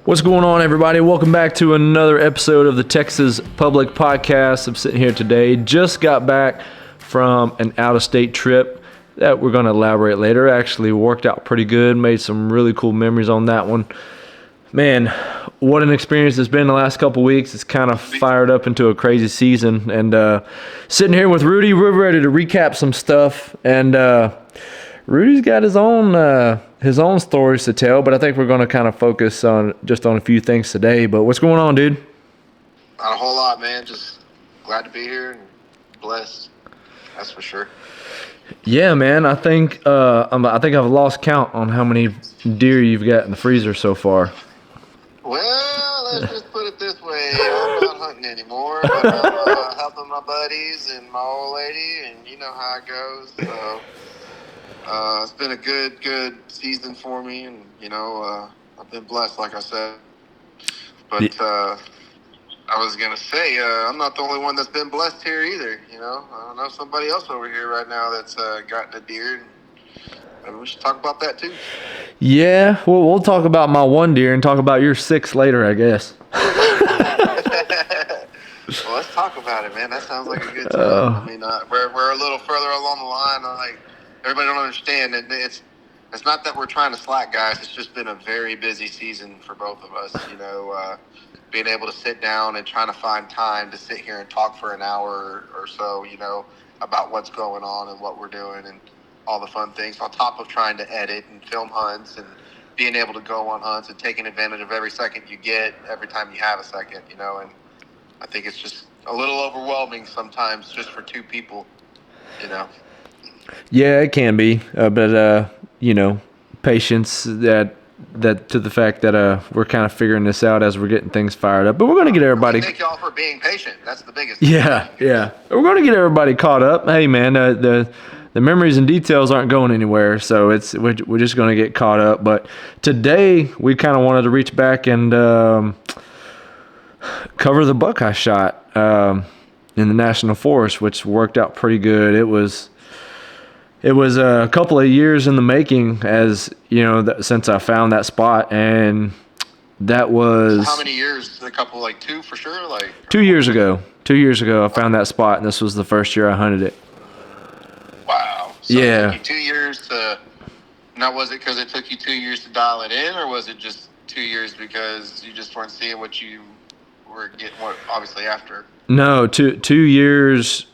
What's going on, everybody? Welcome back to another episode of the Texas Public Podcast. I'm sitting here today. Just got back from an out-of-state trip that we're going to elaborate later. Actually worked out pretty good. Made some really cool memories on that one. Man, what an experience it's been the last couple weeks. It's kind of fired up into a crazy season. And sitting here with Rudy, we're ready to recap some stuff. And Rudy's got his own stories to tell, but I think we're going to kind of focus on a few things today. But what's going on, dude? Not a whole lot, man. Just glad to be here and blessed. That's for sure. Yeah, man. I think I've lost count on how many deer you've got in the freezer so far. Well, let's just put it this way. I'm not hunting anymore, but I'm helping my buddies and my old lady, and you know how it goes. So it's been a good season for me, and I've been blessed, like I said. But I was gonna say I'm not the only one that's been blessed here either. I know somebody else over here right now that's gotten a deer. Maybe we should talk about that too. Yeah, well, we'll talk about my one deer and talk about your 6 later, I guess. Well, let's talk about it, man. That sounds like a good time. I mean, we're a little further along the line. Like, everybody don't understand. It's not that we're trying to slack, guys. It's just been a very busy season for both of us. Being able to sit down and trying to find time to sit here and talk for an hour or so, about what's going on and what we're doing and all the fun things, on top of trying to edit and film hunts and being able to go on hunts and taking advantage of every second you get, every time you have a second, and I think it's just a little overwhelming sometimes just for two people, Yeah, it can be, but patience that to the fact that we're kind of figuring this out as we're getting things fired up. But we're going to get everybody. Thank y'all for being patient. That's the biggest thing. Yeah. We're going to get everybody caught up. Hey, man, the memories and details aren't going anywhere, so we're just going to get caught up. But today we kind of wanted to reach back and cover the buck I shot in the National Forest, which worked out pretty good. It was a couple of years in the making, as since I found that spot, and that was. So how many years? A couple, like 2 for sure, 2 years ago. 2 years ago, I found that spot, and this was the first year I hunted it. Wow. So yeah. It took you 2 years to. Now, was it because it took you 2 years to dial it in, or was it just 2 years because you just weren't seeing what you were getting? What obviously after? No, 2 years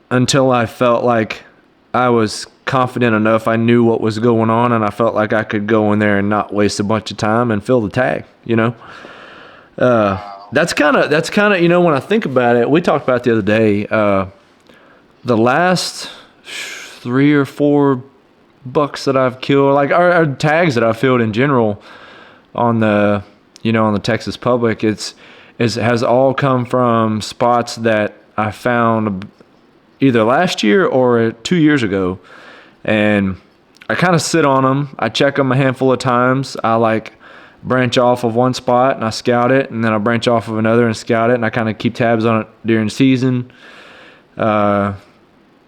until I felt like I was confident enough. I knew what was going on, and I felt like I could go in there and not waste a bunch of time and fill the tag. Wow. That's kind of when I think about it. We talked about it the other day. The last 3 or 4 bucks that I've killed, like our tags that I've filled in general on the on the Texas Public, has all come from spots that I found either last year or 2 years ago. And I kind of sit on them. I check them a handful of times. I branch off of one spot and I scout it, and then I branch off of another and scout it, and I kind of keep tabs on it during the season. Go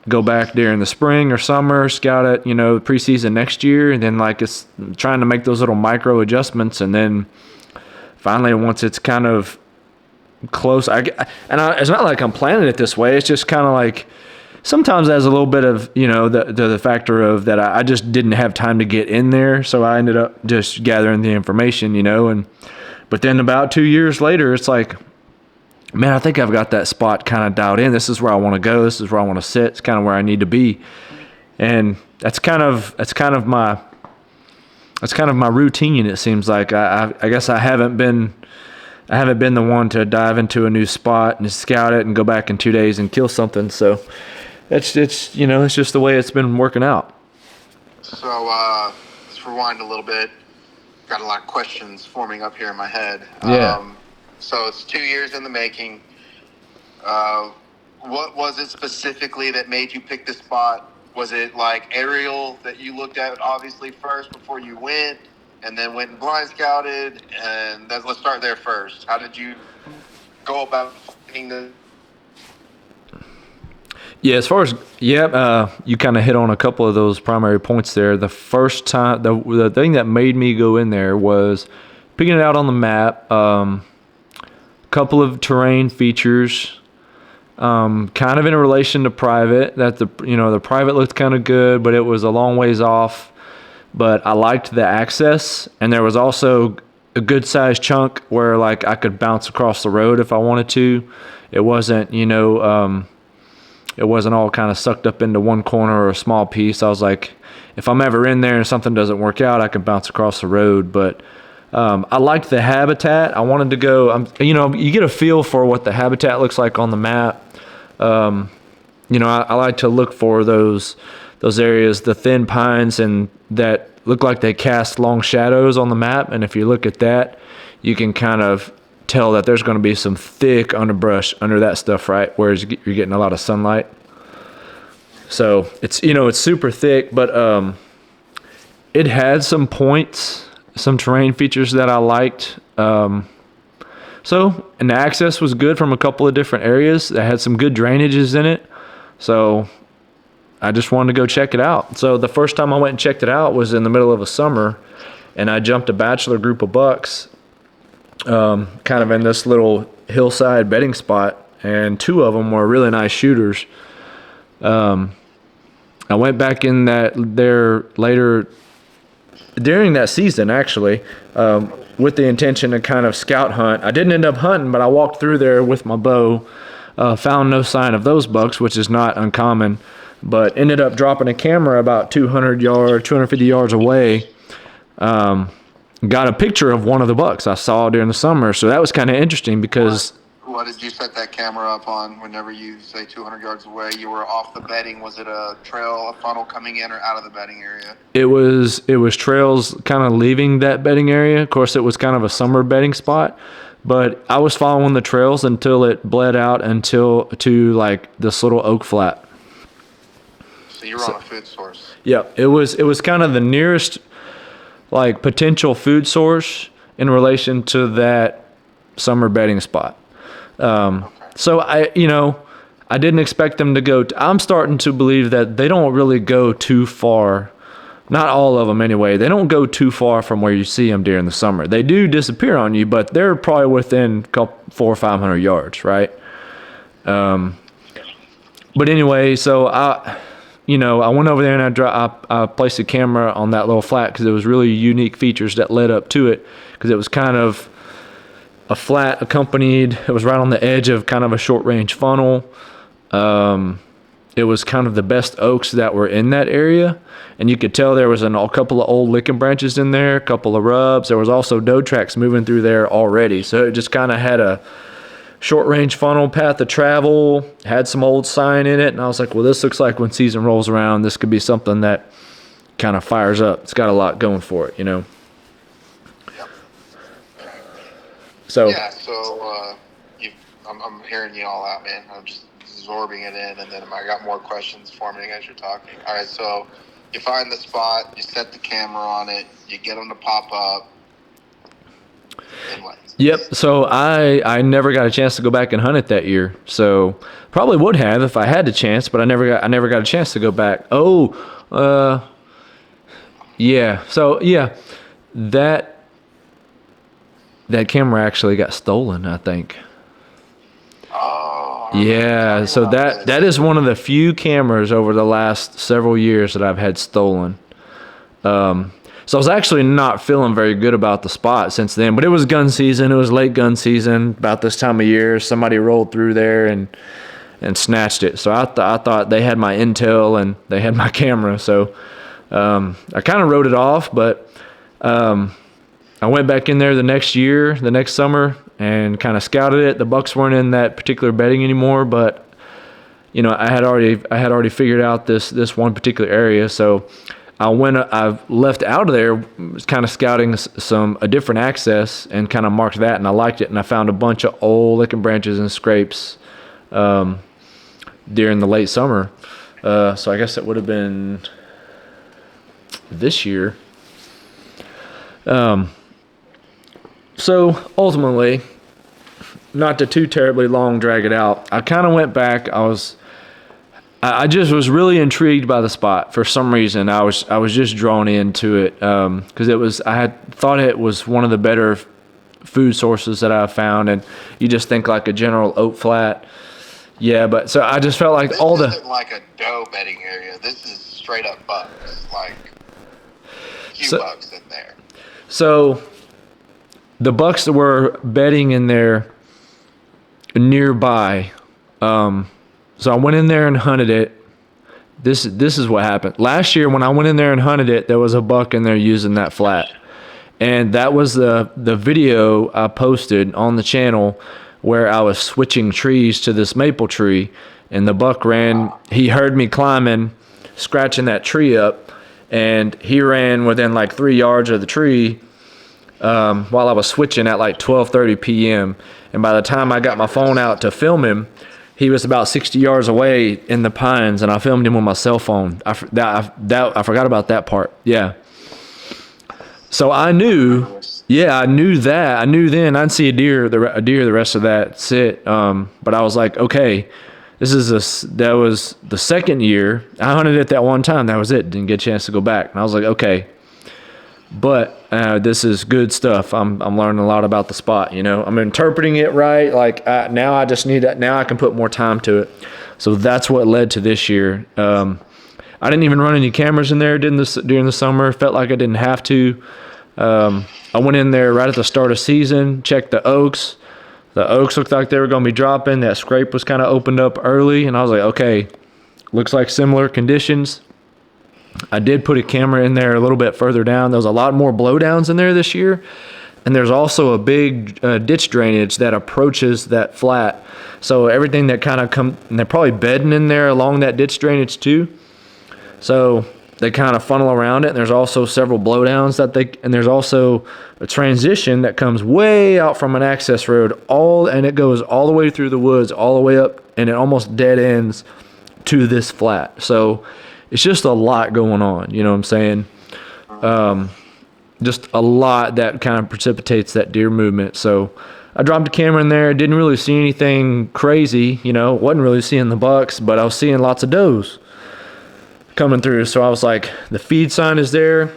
back during the spring or summer, scout it, preseason next year, and then it's trying to make those little micro adjustments, and then finally once it's kind of close, it's not like I'm planning it this way. It's just kind of sometimes there's a little bit of the factor of that I just didn't have time to get in there, so I ended up just gathering the information, but then about 2 years later, it's man, I think I've got that spot kind of dialed in. This is where I want to go. This is where I want to sit. It's kind of where I need to be, and that's kind of my routine. It seems like I guess I haven't been the one to dive into a new spot and scout it and go back in 2 days and kill something. So it's just the way it's been working out. So let's rewind a little bit. Got a lot of questions forming up here in my head. Yeah. So it's 2 years in the making. What was it specifically that made you pick this spot? Was it aerial that you looked at obviously first before you went, and then went and blind scouted? And let's start there first. How did you go about finding the? Yeah, as far as you kind of hit on a couple of those primary points there. The first time, the thing that made me go in there was picking it out on the map. Couple of terrain features. Kind of in relation to private. That the private looked kind of good, but it was a long ways off. But I liked the access, and there was also a good sized chunk where like I could bounce across the road if I wanted to. It wasn't, it wasn't all kind of sucked up into one corner or a small piece. I was like, if I'm ever in there and something doesn't work out, I can bounce across the road. But I liked the habitat. I wanted to go, you get a feel for what the habitat looks like on the map. I like to look for those areas, the thin pines, and that look like they cast long shadows on the map. And if you look at that, you can kind of tell that there's going to be some thick underbrush under that stuff, right? Whereas you're getting a lot of sunlight. So it's super thick, but it had some points, some terrain features that I liked. And the access was good from a couple of different areas that had some good drainages in it. So I just wanted to go check it out. So the first time I went and checked it out was in the middle of a summer, and I jumped a bachelor group of bucks, kind of in this little hillside bedding spot, and two of them were really nice shooters. I went back in there later during that season, actually, with the intention to kind of scout hunt. I didn't end up hunting, but I walked through there with my bow, found no sign of those bucks, which is not uncommon, but ended up dropping a camera about 250 yards away. Got a picture of one of the bucks I saw during the summer, so that was kind of interesting because... What did you set that camera up on whenever you say 200 yards away? You were off the bedding. Was it a trail, a funnel coming in or out of the bedding area? It was trails kind of leaving that bedding area. Of course, it was kind of a summer bedding spot, but I was following the trails until it bled out to like this little oak flat. So you were on a food source. Yeah, it was kind of the nearest like potential food source in relation to that summer bedding spot. So I didn't expect them to go. I'm starting to believe that they don't really go too far. Not all of them anyway. They don't go too far from where you see them during the summer. They do disappear on you, but they're probably within 400 or 500 yards, right? But anyway, so I went over there and I placed a camera on that little flat because it was really unique features that led up to it, because it was kind of a flat accompanied. It was right on the edge of kind of a short range funnel. It was kind of the best oaks that were in that area, and you could tell there was a couple of old licking branches in there, a couple of rubs. There was also doe tracks moving through there already, so it just kind of had a short range funnel path of travel, had some old sign in it, and I was like, well, this looks like when season rolls around, this could be something that kind of fires up. It's got a lot going for it, Yep. So yeah, I'm hearing you all out, man. I'm just absorbing it in, and then I got more questions forming as you're talking. All right, so you find the spot, you set the camera on it, you get them to pop up. And what? Yep. So I never got a chance to go back and hunt it that year. So probably would have if I had the chance, but I never got a chance to go back. Yeah. So yeah, that camera actually got stolen, I think. Oh. Yeah. So that is one of the few cameras over the last several years that I've had stolen. So I was actually not feeling very good about the spot since then, but it was gun season. It was late gun season about this time of year. Somebody rolled through there and snatched it. So I thought they had my intel and they had my camera. So I kind of wrote it off, but I went back in there the next summer, and kind of scouted it. The bucks weren't in that particular bedding anymore, but I had already figured out this one particular area. So I left out of there, was kind of scouting a different access, and kind of marked that, and I liked it, and I found a bunch of old licking branches and scrapes during the late summer. So I guess it would have been this year. So ultimately, not to too terribly long drag it out, I kind of went back. I just was really intrigued by the spot for some reason. I was just drawn into it because I had thought it was one of the better food sources that I've found, and you just think like a general oat flat. Yeah, but so I just felt like this isn't like a doe bedding area. This is straight up bucks, like bucks in there. So the bucks that were bedding in there nearby. So I went in there and hunted it. This is what happened. Last year when I went in there and hunted it, there was a buck in there using that flat. And that was the video I posted on the channel where I was switching trees to this maple tree, and the buck ran. He heard me climbing, scratching that tree up, and he ran within like 3 yards of the tree while I was switching at like 12:30 p.m. And by the time I got my phone out to film him, he was about 60 yards away in the pines, and I filmed him with my cell phone. I forgot about that part. Yeah. So I knew that. I knew then I'd see a deer the rest of that sit. But I was like, okay, that was the second year. I hunted it that one time. That was it. Didn't get a chance to go back. And I was like, okay, but this is good stuff. I'm learning a lot about the spot. I'm interpreting it right. Like now I just need that. Now I can put more time to it. So that's what led to this year. I didn't even run any cameras in there during the summer. Felt like I didn't have to. I went in there right at the start of season, checked the oaks. The oaks looked like they were going to be dropping. That scrape was kind of opened up early, and I was like, okay, looks like similar conditions. I did put a camera in there a little bit further down. There was a lot more blowdowns in there this year, and there's also a big ditch drainage that approaches that flat. So everything that kind of and they're probably bedding in there along that ditch drainage too. So they kind of funnel around it, and there's also several blowdowns and there's also a transition that comes way out from an access road, and it goes all the way through the woods, all the way up, and it almost dead ends to this flat. So it's just a lot going on, you know what I'm saying? Just a lot that kind of precipitates that deer movement. So I dropped a camera in there, didn't really see anything crazy, wasn't really seeing the bucks, but I was seeing lots of does coming through. So I was like, the feed sign is there.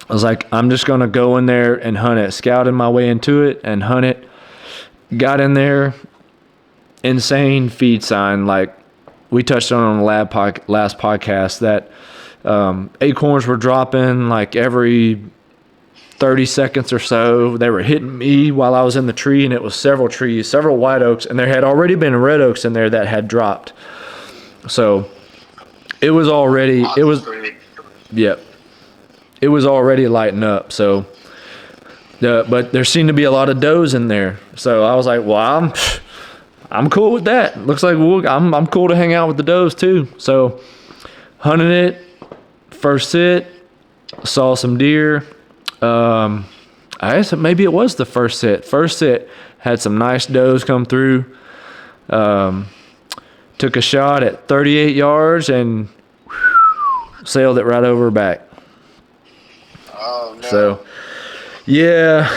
I was like, I'm just going to go in there and hunt it. Scouted my way into it and hunt it. Got in there. Insane feed sign. Like we touched on the last podcast that acorns were dropping like every 30 seconds or so. They were hitting me while I was in the tree, and it was several trees, several white oaks, and there had already been red oaks in there that had dropped. So it was already lighting up. So but there seemed to be a lot of does in there. So I was like, well, I'm cool with that. Looks like I'm cool to hang out with the does too. So hunted it, first sit, saw some deer. I guess maybe it was the first sit. First sit had some nice does come through. Took a shot at 38 yards and sailed it right over her back. Oh no. So yeah,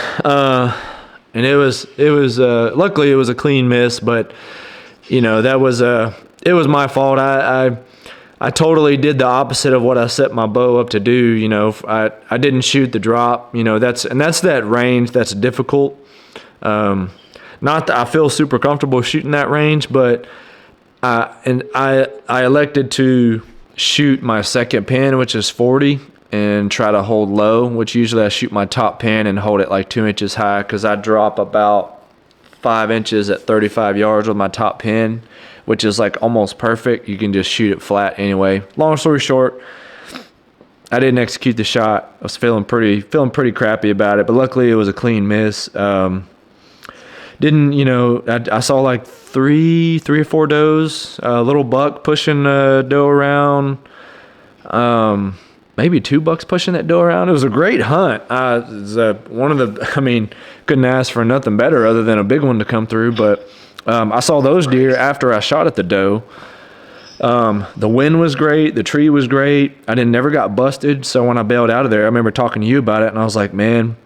and it was luckily it was a clean miss, but it was my fault. I totally did the opposite of what I set my bow up to do. I didn't shoot the drop. That's that range that's difficult. Not that I feel super comfortable shooting that range, but I elected to shoot my second pin, which is 40, and try to hold low, which usually I shoot my top pin and hold it like 2 inches high, because I drop about 5 inches at 35 yards with my top pin, which is like almost perfect. You can just shoot it flat anyway. Long story short, I didn't execute the shot. I was feeling pretty crappy about it, but luckily it was a clean miss. I saw like three or four does, a little buck pushing a doe around, maybe 2 bucks pushing that doe around. It was a great hunt. Couldn't ask for nothing better other than a big one to come through, but I saw those deer after I shot at the doe. The wind was great. The tree was great. I never got busted. So when I bailed out of there, I remember talking to you about it, and I was like, man,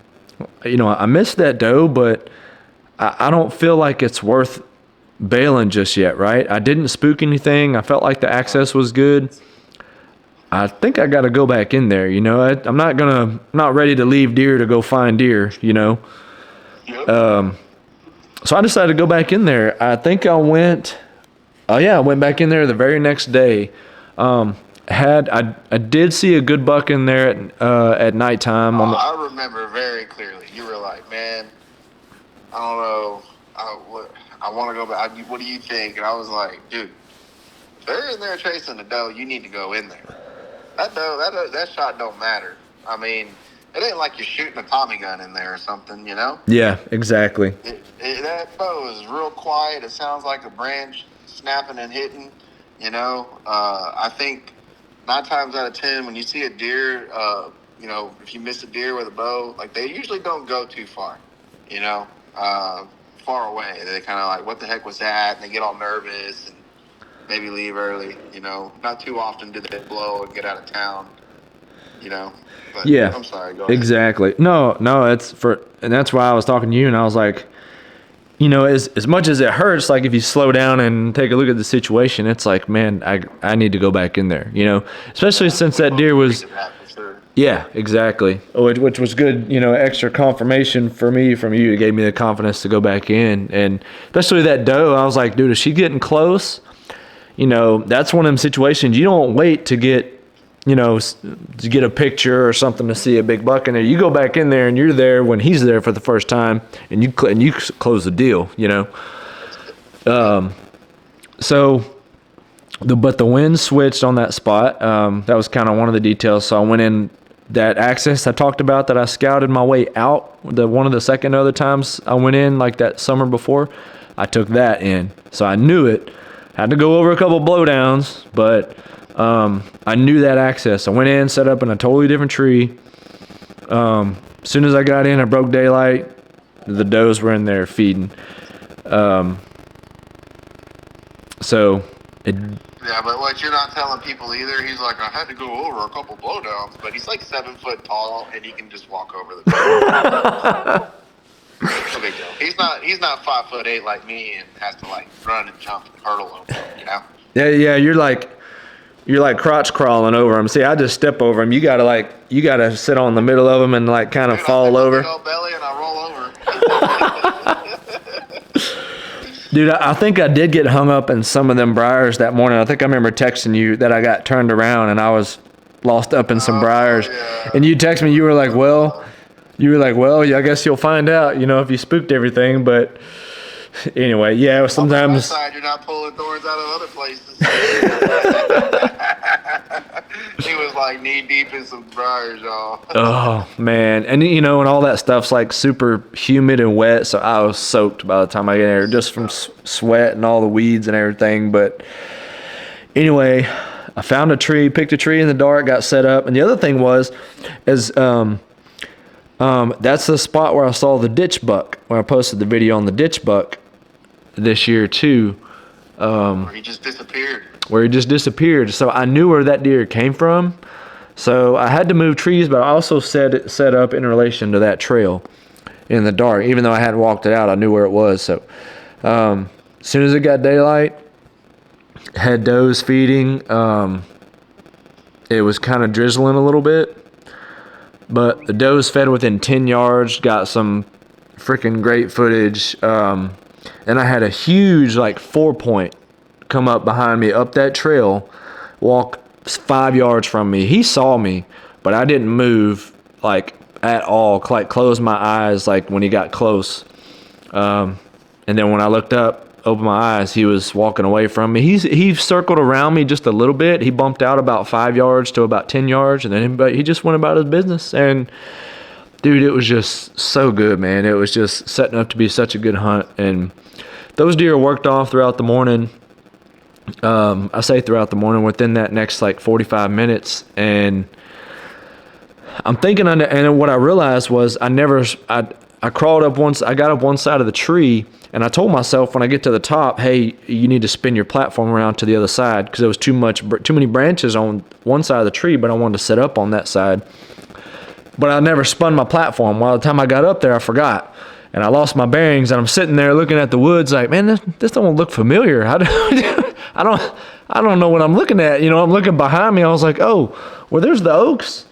I missed that doe, but I don't feel like it's worth bailing just yet, right? I didn't spook anything. I felt like the access was good. I think I got to go back in there. I'm not ready to leave deer to go find deer, Yep. So I decided to go back in there. I think I went. Oh yeah, I went back in there the very next day. I did see a good buck in there at nighttime. I remember very clearly. You were like, man, I don't know. I want to go back. What do you think? And I was like, dude, if they're in there chasing the doe, you need to go in there. That shot don't matter. I mean, it ain't like you're shooting a Tommy gun in there or something, you know? Yeah, exactly. That bow is real quiet. It sounds like a branch snapping and hitting, you know? I think 9 times out of 10, when you see a deer, you know, if you miss a deer with a bow, like, they usually don't go too far, you know? Far away. They kind of like, what the heck was that? And they get all nervous and maybe leave early, you know? Not too often do they blow and get out of town, you know? But Yeah, I'm sorry, go ahead. exactly. No, and that's why I was talking to you, and I was like, you know, as much as it hurts, like if you slow down and take a look at the situation, it's like, man, I need to go back in there, you know, especially since that deer was, yeah, exactly, which was good, you know, extra confirmation for me from you. It gave me the confidence to go back in, and especially that doe, I was like, dude, is she getting close? You know, that's one of them situations you don't wait to get, you know, to get a picture or something to see a big buck in there. You go back in there and you're there when he's there for the first time, and you close the deal, you know. But the wind switched on that spot. That was kind of one of the details. So I went in that access I talked about that I scouted my way out. One of the second other times I went in, like that summer before, I took that in. So I knew it. Had to go over a couple blowdowns, but I knew that access. I went in, set up in a totally different tree. As soon as I got in, I broke daylight. The does were in there feeding. Yeah, but what you're not telling people either, he's like, I had to go over a couple blowdowns, but he's like 7 foot tall and he can just walk over the no big deal. He's not 5'8" like me and has to like run and jump and hurdle over him, you know? Yeah, you're like crotch crawling over him. See, I just step over him. You gotta sit on the middle of him and like kind of fall over. I belly and I roll over. Dude, I think I did get hung up in some of them briars that morning. I think I remember texting you that I got turned around and I was lost up in some briars. Yeah. And you texted me, you were like, well, yeah, I guess you'll find out, you know, if you spooked everything. But anyway, yeah, sometimes. On the side, you're not pulling thorns out of other places. He was like knee deep in some briars, y'all. Oh man, and you know, and all that stuff's like super humid and wet, so I was soaked by the time I get there, just from sweat and all the weeds and everything. But anyway, I found a tree, picked a tree in the dark, got set up, and the other thing was, that's the spot where I saw the ditch buck, where I posted the video on the ditch buck this year too. Where he just disappeared. So I knew where that deer came from. So I had to move trees, but I also set up in relation to that trail in the dark. Even though I hadn't walked it out, I knew where it was. So as soon as it got daylight, had does feeding. It was kind of drizzling a little bit, but the does fed within 10 yards, got some freaking great footage. And I had a huge like 4-point come up behind me up that trail, walk 5 yards from me. He saw me, but I didn't move like at all, like closed my eyes like when he got close. And then when I looked up, opened my eyes, he was walking away from me. He circled around me just a little bit. He bumped out about 5 yards to about 10 yards, and then he just went about his business. And dude, it was just so good, man. It was just setting up to be such a good hunt. And those deer worked off throughout the morning. I say throughout the morning, within that next like 45 minutes. And I'm thinking, and what I realized was I crawled up I got up one side of the tree, and I told myself when I get to the top, hey, you need to spin your platform around to the other side, because there was too many branches on one side of the tree, but I wanted to set up on that side. But I never spun my platform. By the time I got up there, I forgot. And I lost my bearings, and I'm sitting there looking at the woods like, man, this don't look familiar. I don't know what I'm looking at. You know, I'm looking behind me. I was like, oh, well, there's the oaks.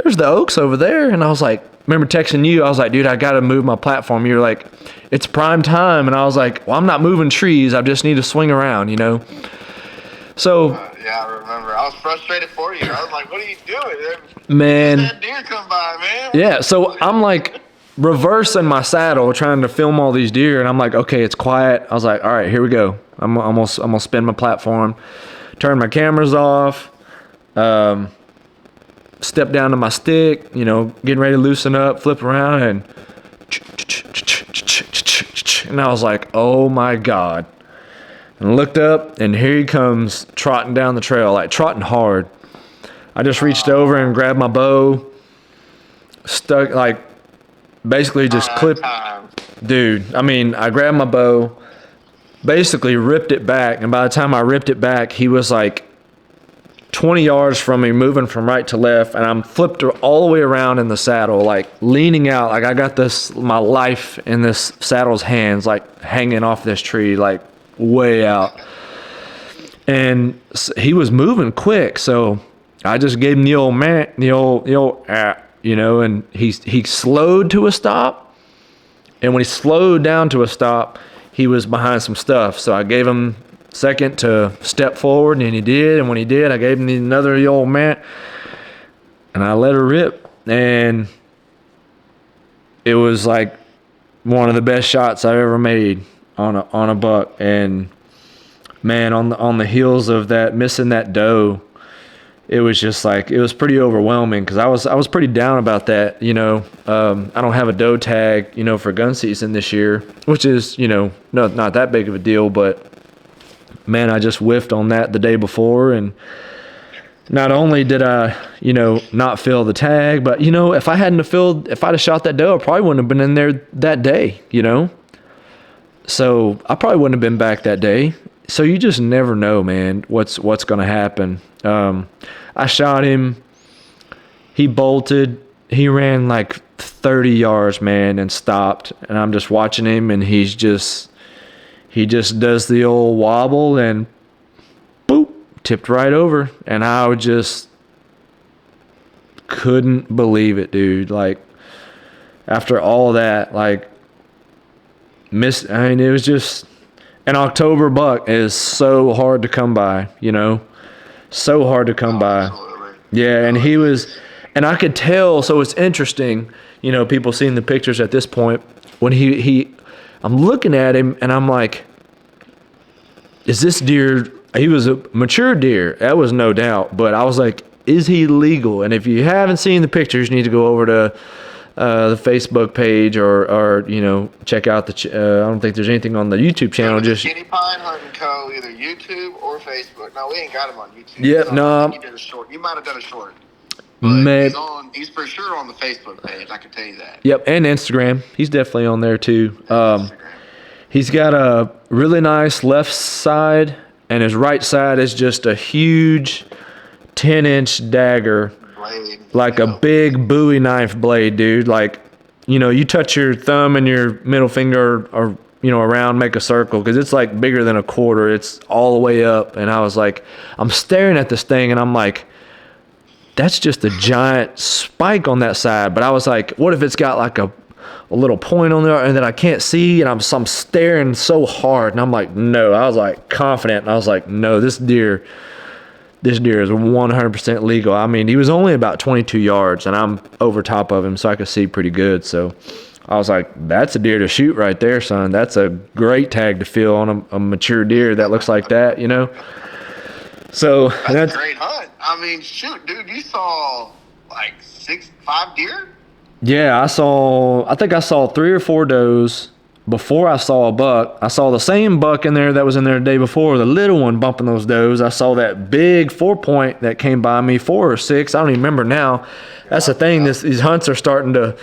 there's the oaks over there. And I was like, remember texting you, I was like, dude, I got to move my platform. You're like, it's prime time. And I was like, well, I'm not moving trees. I just need to swing around, you know? So. Yeah, I remember. I was frustrated for you. I was like, what are you doing? Man. That deer come by, man. Yeah, so I'm like reversing my saddle trying to film all these deer. And I'm like, okay, it's quiet. I was like, all right, here we go. I'm gonna spin my platform, turn my cameras off, step down to my stick, you know, getting ready to loosen up, flip around, and I was like, oh my God. And looked up, and here he comes trotting down the trail, like trotting hard. I just reached over and grabbed my bow, stuck, like, basically just clipped. Dude, I mean, I grabbed my bow, basically ripped it back, and by the time I ripped it back, he was like 20 yards from me, moving from right to left, and I'm flipped all the way around in the saddle, like leaning out, like I got my life in this saddle's hands, like hanging off this tree, like way out. And he was moving quick, so I just gave him the old man, you know, and he slowed to a stop. And when he slowed down to a stop, he was behind some stuff. So I gave him a second to step forward, and he did. And when he did, I gave him another old man, and I let her rip. And it was like one of the best shots I've ever made on a buck. And man, on the heels of that, missing that doe, it was just like, it was pretty overwhelming, because I was pretty down about that, you know. I don't have a doe tag, you know, for gun season this year, which is, you know, not that big of a deal, but man, I just whiffed on that the day before, and not only did I, you know, not fill the tag, but, you know, if I'd have shot that doe, I probably wouldn't have been in there that day, you know. So I probably wouldn't have been back that day. So you just never know, man, what's going to happen. I shot him. He bolted. He ran like 30 yards, man, and stopped. And I'm just watching him, and he just does the old wobble and boop, tipped right over. And I just couldn't believe it, dude. Like, after all that, like, I mean, it was just, an October buck is so hard to come by, you know, so hard to come by. Absolutely. Yeah. And he was, and I could tell, so it's interesting, you know, people seeing the pictures at this point, when I'm looking at him, and I'm like, is this deer, he was a mature deer, that was no doubt, but I was like, is he legal? And if you haven't seen the pictures, you need to go over to the Facebook page, or you know, check out I don't think there's anything on the YouTube channel. Just Skinny Pine Hunting Co. either YouTube or Facebook. No, we ain't got him on YouTube. Yep, no. You did a short. You might have done a short. Man, he's for sure on the Facebook page. I can tell you that. Yep, and Instagram. He's definitely on there too. He's got a really nice left side, and his right side is just a huge 10-inch dagger. Blade. Like a big Bowie knife blade, dude. Like, you know, you touch your thumb and your middle finger, or you know, around, make a circle, because it's like bigger than a quarter. It's all the way up. And I was like, I'm staring at this thing, and I'm like, that's just a giant spike on that side. But I was like, what if it's got like a little point on there and that I can't see? And I'm staring so hard, and I'm like, no. I was like confident, and I was like, no, this deer is 100% legal. I mean, he was only about 22 yards, and I'm over top of him, so I could see pretty good. So I was like, that's a deer to shoot right there, son. That's a great tag to fill on a mature deer that looks like that, you know? So that's a great hunt. I mean, shoot, dude, you saw like 5 deer? Yeah, I think I saw 3 or 4 does before I saw a buck. I saw the same buck in there that was in there the day before, the little one bumping those does. I saw that big 4-point that came by me, 4 or 6. I don't even remember now. That's the thing. These hunts are starting to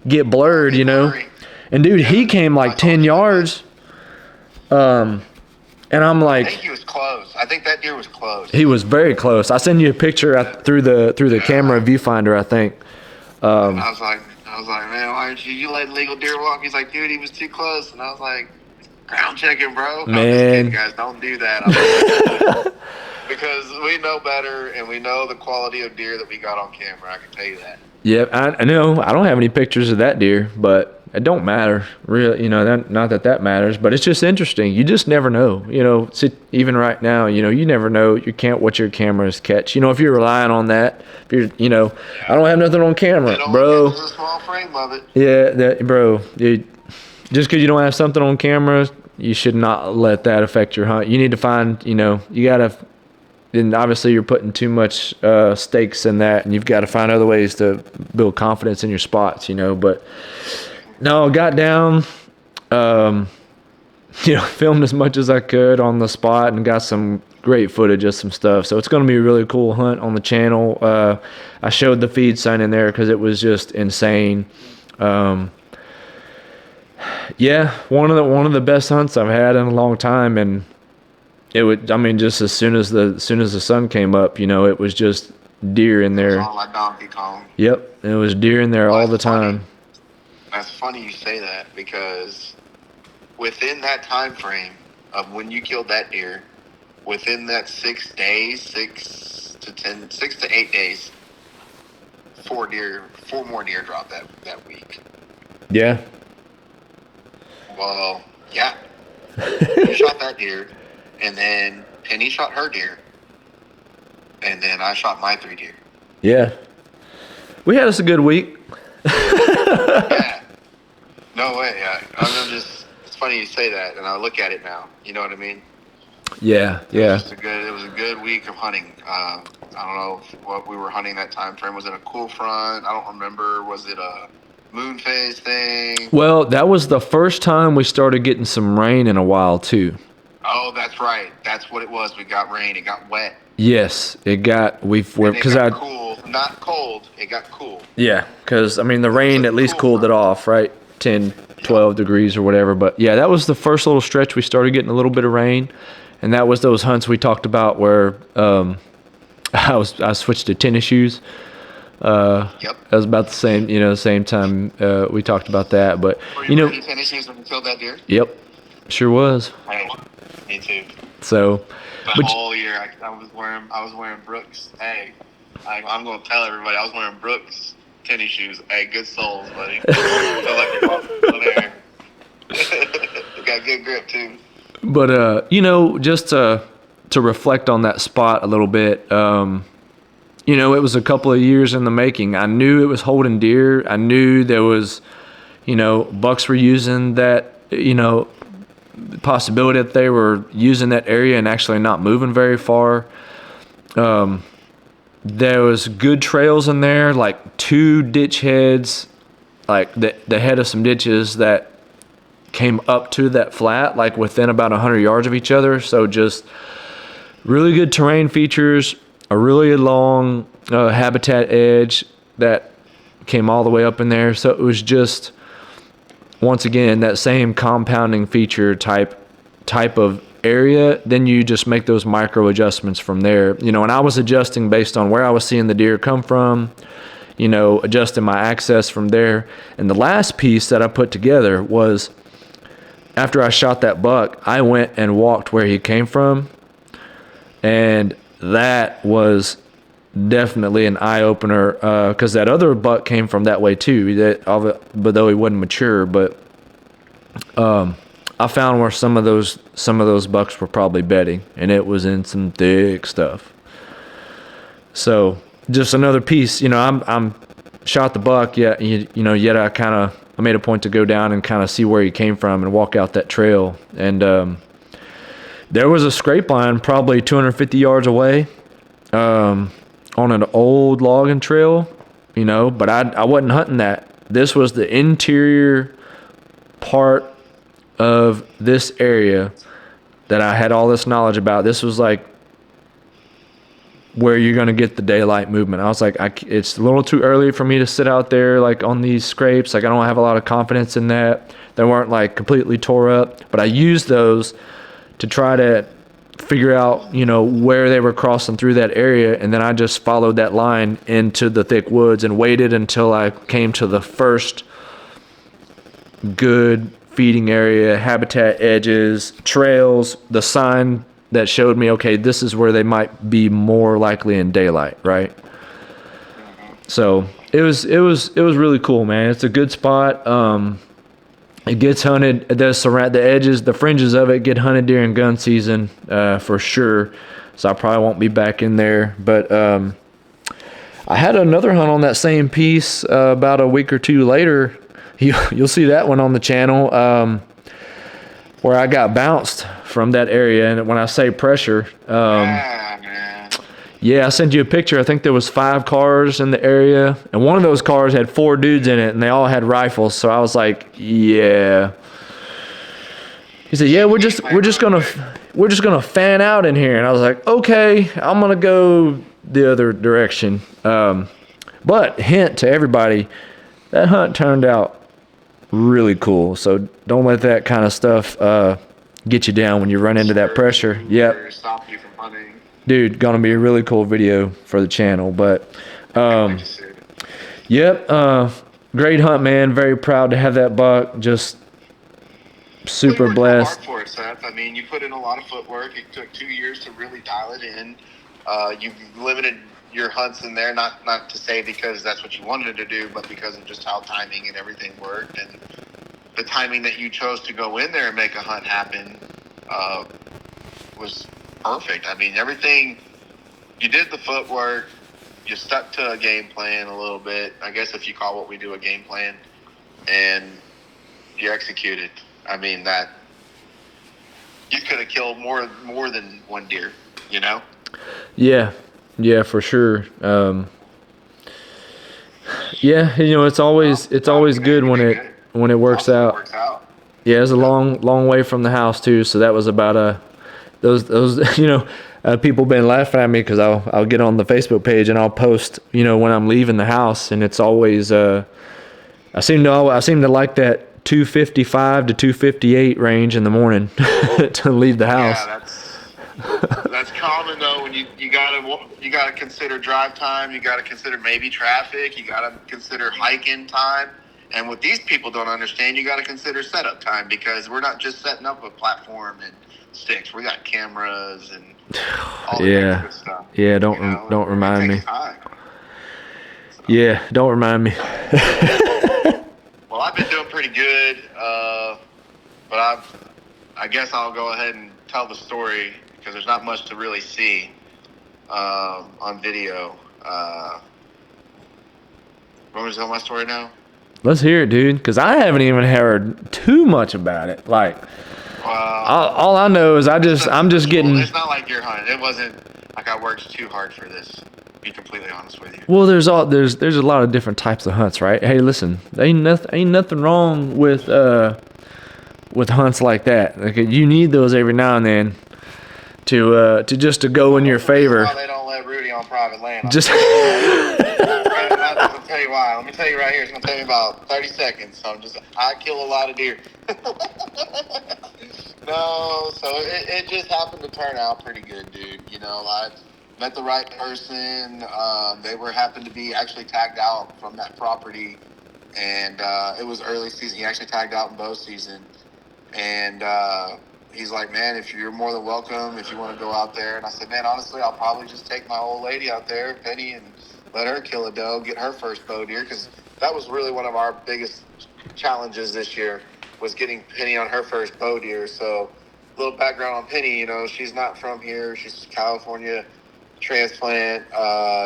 get blurred, you know. And dude, he came like 10 yards. And I'm like, I think he was close. I think that deer was close. He was very close. I send you a picture through the camera viewfinder, I think. I was like, man, why aren't you let legal deer walk? He's like, dude, he was too close. And I was like, ground checking, bro. Man. Guys, don't do that. because we know better and we know the quality of deer that we got on camera. I can tell you that. Yeah, I know. I don't have any pictures of that deer, but it don't matter. Really, not that matters, but it's just interesting. You just never know. Even right now, you never know what your cameras catch. If you're relying on that, if you're, I don't have nothing on camera, bro. It's a small frame of it. Yeah, bro. Just because you don't have something on camera, you should not let that affect your hunt. You need to find, you gotta. And obviously you're putting too much stakes in that, and you've got to find other ways to build confidence in your spots, But no, got down, filmed as much as I could on the spot and got some great footage of some stuff. So it's going to be a really cool hunt on the channel. I showed the feed sign in there because it was just insane. Yeah, one of the best hunts I've had in a long time, and just as soon as the sun came up, it was just deer in there. It was all like Donkey Kong. Yep, it was deer in there all the time. That's funny you say that, because within that time frame of when you killed that deer, within that 6 days, 6 to 8 days, 4 more deer dropped that week. Yeah. Well, yeah. You shot that deer. And then Penny shot her deer. And then I shot my 3 deer. Yeah. We had us a good week. Yeah. No way. It's funny you say that, and I look at it now. You know what I mean? Yeah. It was a good week of hunting. I don't know what we were hunting that time frame. Was it a cool front? I don't remember. Was it a moon phase thing? Well, that was the first time we started getting some rain in a while, too. Oh, that's right. That's what it was. We got rain. It got wet. Yes, it got cool, not cold. It got cool. Yeah, because the rain at least cooled it off, right? 10, 12 degrees or whatever. But yeah, that was the first little stretch we started getting a little bit of rain, and that was those hunts we talked about where I switched to tennis shoes. Yep. That was about the same time we talked about that. But were you wearing tennis shoes when you killed that deer? Yep, sure was. Hey, me too. So. The whole year I was wearing Brooks. Hey, I'm gonna tell everybody I was wearing Brooks tennis shoes. Hey, good soles, buddy. Feel like you're walking there. Got good grip too. But just to reflect on that spot a little bit, it was a couple of years in the making. I knew it was holding deer. I knew there was, bucks were using that, possibility that they were using that area and actually not moving very far. There was good trails in there, like 2 ditch heads, like the head of some ditches that came up to that flat, like within about 100 yards of each other. So just really good terrain features, a really long habitat edge that came all the way up in there. So it was just, once again, that same compounding feature type of area. Then you just make those micro adjustments from there. And I was adjusting based on where I was seeing the deer come from, adjusting my access from there. And the last piece that I put together was, after I shot that buck, I went and walked where he came from. And that was definitely an eye-opener, because that other buck came from that way too, but though he wasn't mature. But I found where some of those bucks were probably bedding, and it was in some thick stuff. So just another piece, I'm shot the buck, yet I made a point to go down and kind of see where he came from and walk out that trail. And there was a scrape line probably 250 yards away, on an old logging trail, but I wasn't hunting that. This was the interior part of this area that I had all this knowledge about. This was like where you're going to get the daylight movement. I was like, it's a little too early for me to sit out there like on these scrapes. Like, I don't have a lot of confidence in that. They weren't like completely tore up, but I used those to try to figure out, where they were crossing through that area. And then I just followed that line into the thick woods and waited until I came to the first good feeding area, habitat edges, trails, the sign that showed me, okay, this is where they might be more likely in daylight, right? So it was really cool, man. It's a good spot. It gets hunted. The edges, the fringes of it get hunted during gun season for sure. So I probably won't be back in there. But I had another hunt on that same piece about a week or two later. You'll see that one on the channel where I got bounced from that area. And when I say pressure, yeah, I sent you a picture. I think there was 5 cars in the area, and one of those cars had 4 dudes in it, and they all had rifles. So I was like, yeah. He said, yeah, we're just gonna fan out in here, and I was like, okay, I'm gonna go the other direction. But hint to everybody, that hunt turned out really cool. So don't let that kind of stuff get you down when you run into that pressure. Yep. Stop you from hunting. Dude, gonna be a really cool video for the channel. But yep, great hunt, man. Very proud to have that buck. Just super blessed. Hard for it, Seth. I mean, you put in a lot of footwork. It took 2 years to really dial it in. You've limited your hunts in there, not to say because that's what you wanted to do, but because of just how timing and everything worked, and the timing that you chose to go in there and make a hunt happen was perfect. I mean, everything, you did the footwork, you stuck to a game plan a little bit, I guess if you call what we do a game plan, and you executed. I mean, that you could have killed more than one deer, you know? Yeah, for sure. Yeah, you know, it's always good when it works out. Yeah, it's a long way from the house too, so that was about those you know, people been laughing at me because I'll get on the Facebook page and I'll post, you know, when I'm leaving the house, and it's always I seem to like that 255 to 258 range in the morning to leave the house. Yeah, that's common though. When you gotta consider drive time, you gotta consider maybe traffic, you gotta consider hiking time. And what these people don't understand, you got to consider setup time, because we're not just setting up a platform and sticks. We got cameras and all that good stuff. Yeah, don't remind me. Yeah, don't remind me. Well, I've been doing pretty good, but I guess I'll go ahead and tell the story because there's not much to really see on video. Want me to tell my story now? Let's hear it, dude, because I haven't even heard too much about it. Like, all I know is I'm just getting. It's not like your hunt. It wasn't like I worked too hard for this. To be completely honest with you. Well, there's a lot of different types of hunts, right? Hey, listen, ain't nothing wrong with hunts like that. Like, you need those every now and then to go in your favor. They don't let Rudy on private land. Just. I'll tell you why. Let me tell you right here. It's gonna take me about 30 seconds. So I kill a lot of deer. No, so it just happened to turn out pretty good, dude. You know, I met the right person. They happened to be actually tagged out from that property, and it was early season. He actually tagged out in bow season, and he's like, man, if you're more than welcome, if you want to go out there. And I said, man, honestly, I'll probably just take my old lady out there, Penny, and let her kill a doe, get her first bow deer, because that was really one of our biggest challenges this year, was getting Penny on her first bow deer. So a little background on Penny, you know, she's not from here. She's California transplant.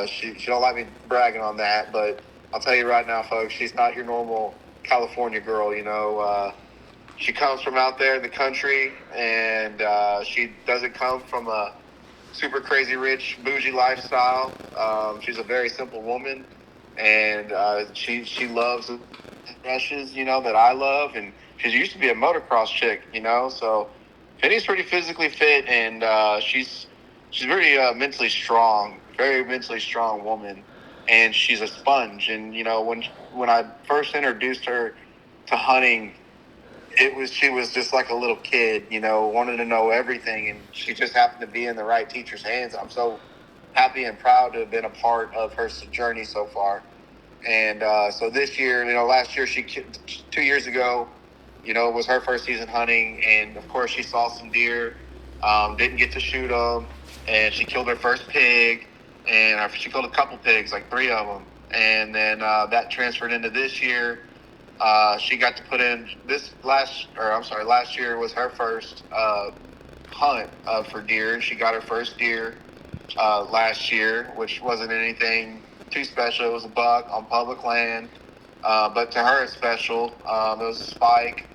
She don't like me bragging on that, but I'll tell you right now, folks, she's not your normal California girl, you know. She comes from out there in the country, and she doesn't come from a super crazy rich bougie lifestyle. She's a very simple woman, and she loves brushes, you know, that I love, and she used to be a motocross chick, you know. So Penny's pretty physically fit, and she's very mentally strong, very mentally strong woman, and she's a sponge. And you know, when I first introduced her to hunting, she was just like a little kid, you know, wanted to know everything, and she just happened to be in the right teacher's hands. I'm so happy and proud to have been a part of her journey so far. And so this year, you know, last year, 2 years ago, you know, was her first season hunting, and of course she saw some deer. Didn't get to shoot them, and she killed her first pig, and she killed a couple pigs, like 3 of them. And then that transferred into this year. She got to put in last year was her first hunt for deer. She got her first deer last year, which wasn't anything too special. It was a buck on public land, but to her it's special. It was a spike.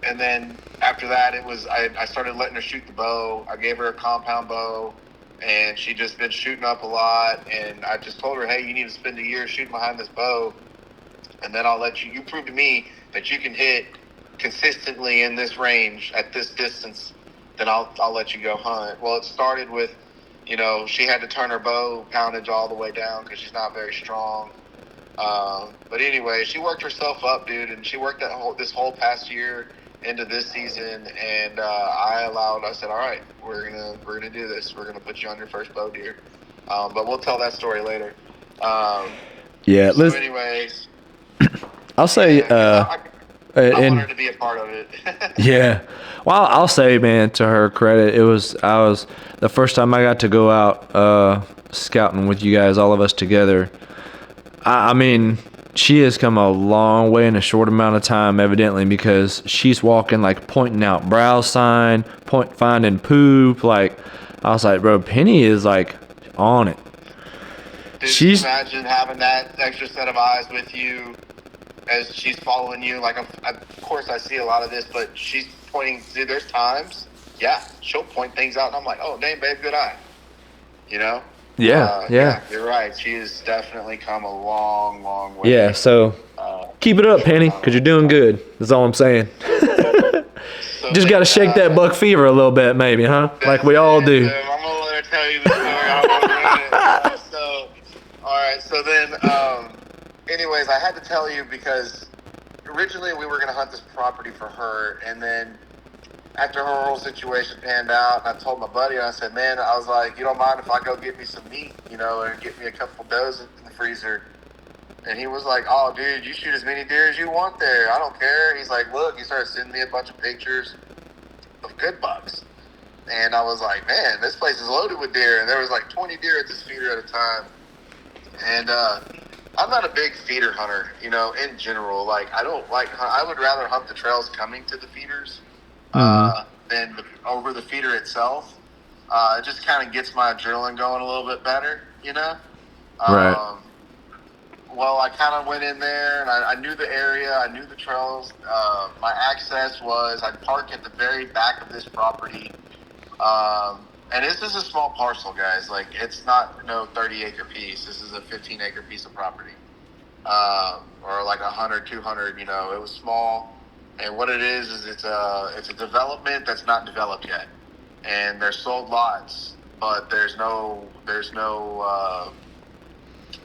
And then after that, I started letting her shoot the bow. I gave her a compound bow, and she just been shooting up a lot. And I just told her, hey, you need to spend a year shooting behind this bow, and then I'll let you prove to me that you can hit consistently in this range at this distance. Then I'll let you go hunt. Well, it started with, she had to turn her bow poundage all the way down because she's not very strong. But anyway, she worked herself up, dude, and she worked this whole past year into this season, and I said, all right, we're gonna do this. We're gonna put you on your first bow deer. But we'll tell that story later. Yeah. So anyways, I'll say, I want her to be a part of it. Yeah. Well, I'll say, man, to her credit, I was the first time I got to go out scouting with you guys, all of us together. I mean, she has come a long way in a short amount of time, evidently, because she's walking, like, pointing out browse sign, finding poop. Like, I was like, bro, Penny is, like, on it. Dude, can you imagine having that extra set of eyes with you as she's following you? Like, of course, I see a lot of this, but she's pointing. Dude, there's times, she'll point things out, and I'm like, oh, dang, babe, good eye. Yeah, you're right. She has definitely come a long, long way. Yeah, so keep it up, Penny, because you're doing good. That's all I'm saying. Just got to shake that buck fever a little bit, maybe, huh? Like we all do. I'm going to let her tell you the story. I don't want to ruin it. All right. So then, anyways, I had to tell you because originally we were going to hunt this property for her, and then after her whole situation panned out, and I told my buddy, I said, man, I was like, you don't mind if I go get me some meat, and get me a couple does in the freezer? And he was like, oh, dude, you shoot as many deer as you want there. I don't care. He's like, look, he started sending me a bunch of pictures of good bucks. And I was like, man, this place is loaded with deer. And there was like 20 deer at this feeder at a time. And I'm not a big feeder hunter, in general. Like, I would rather hunt the trails coming to the feeders than over the feeder itself. It just kind of gets my adrenaline going a little bit better, Right. Well, I kind of went in there, and I knew the area. I knew the trails. My access was I'd park at the very back of this property. And this is a small parcel, guys. Like, it's not no 30-acre piece. This is a 15-acre piece of property. Or like 100, 200, it was small. And what it is it's a development that's not developed yet. And they're sold lots, but there's no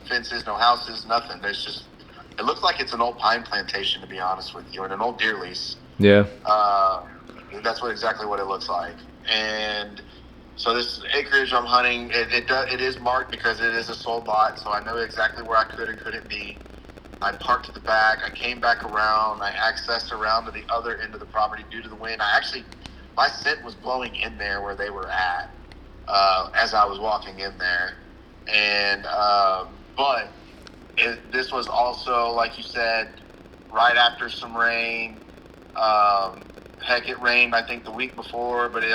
fences, no houses, nothing. It looks like it's an old pine plantation, to be honest with you, and an old deer lease. Yeah. That's exactly what it looks like. And so this acreage I'm hunting, it is marked because it is a sold lot, so I know exactly where I could and couldn't be. I parked at the back. I came back around. I accessed around to the other end of the property due to the wind. My scent was blowing in there where they were at as I was walking in there. And but this was also, like you said, right after some rain. Heck, it rained, I think, the week before, but it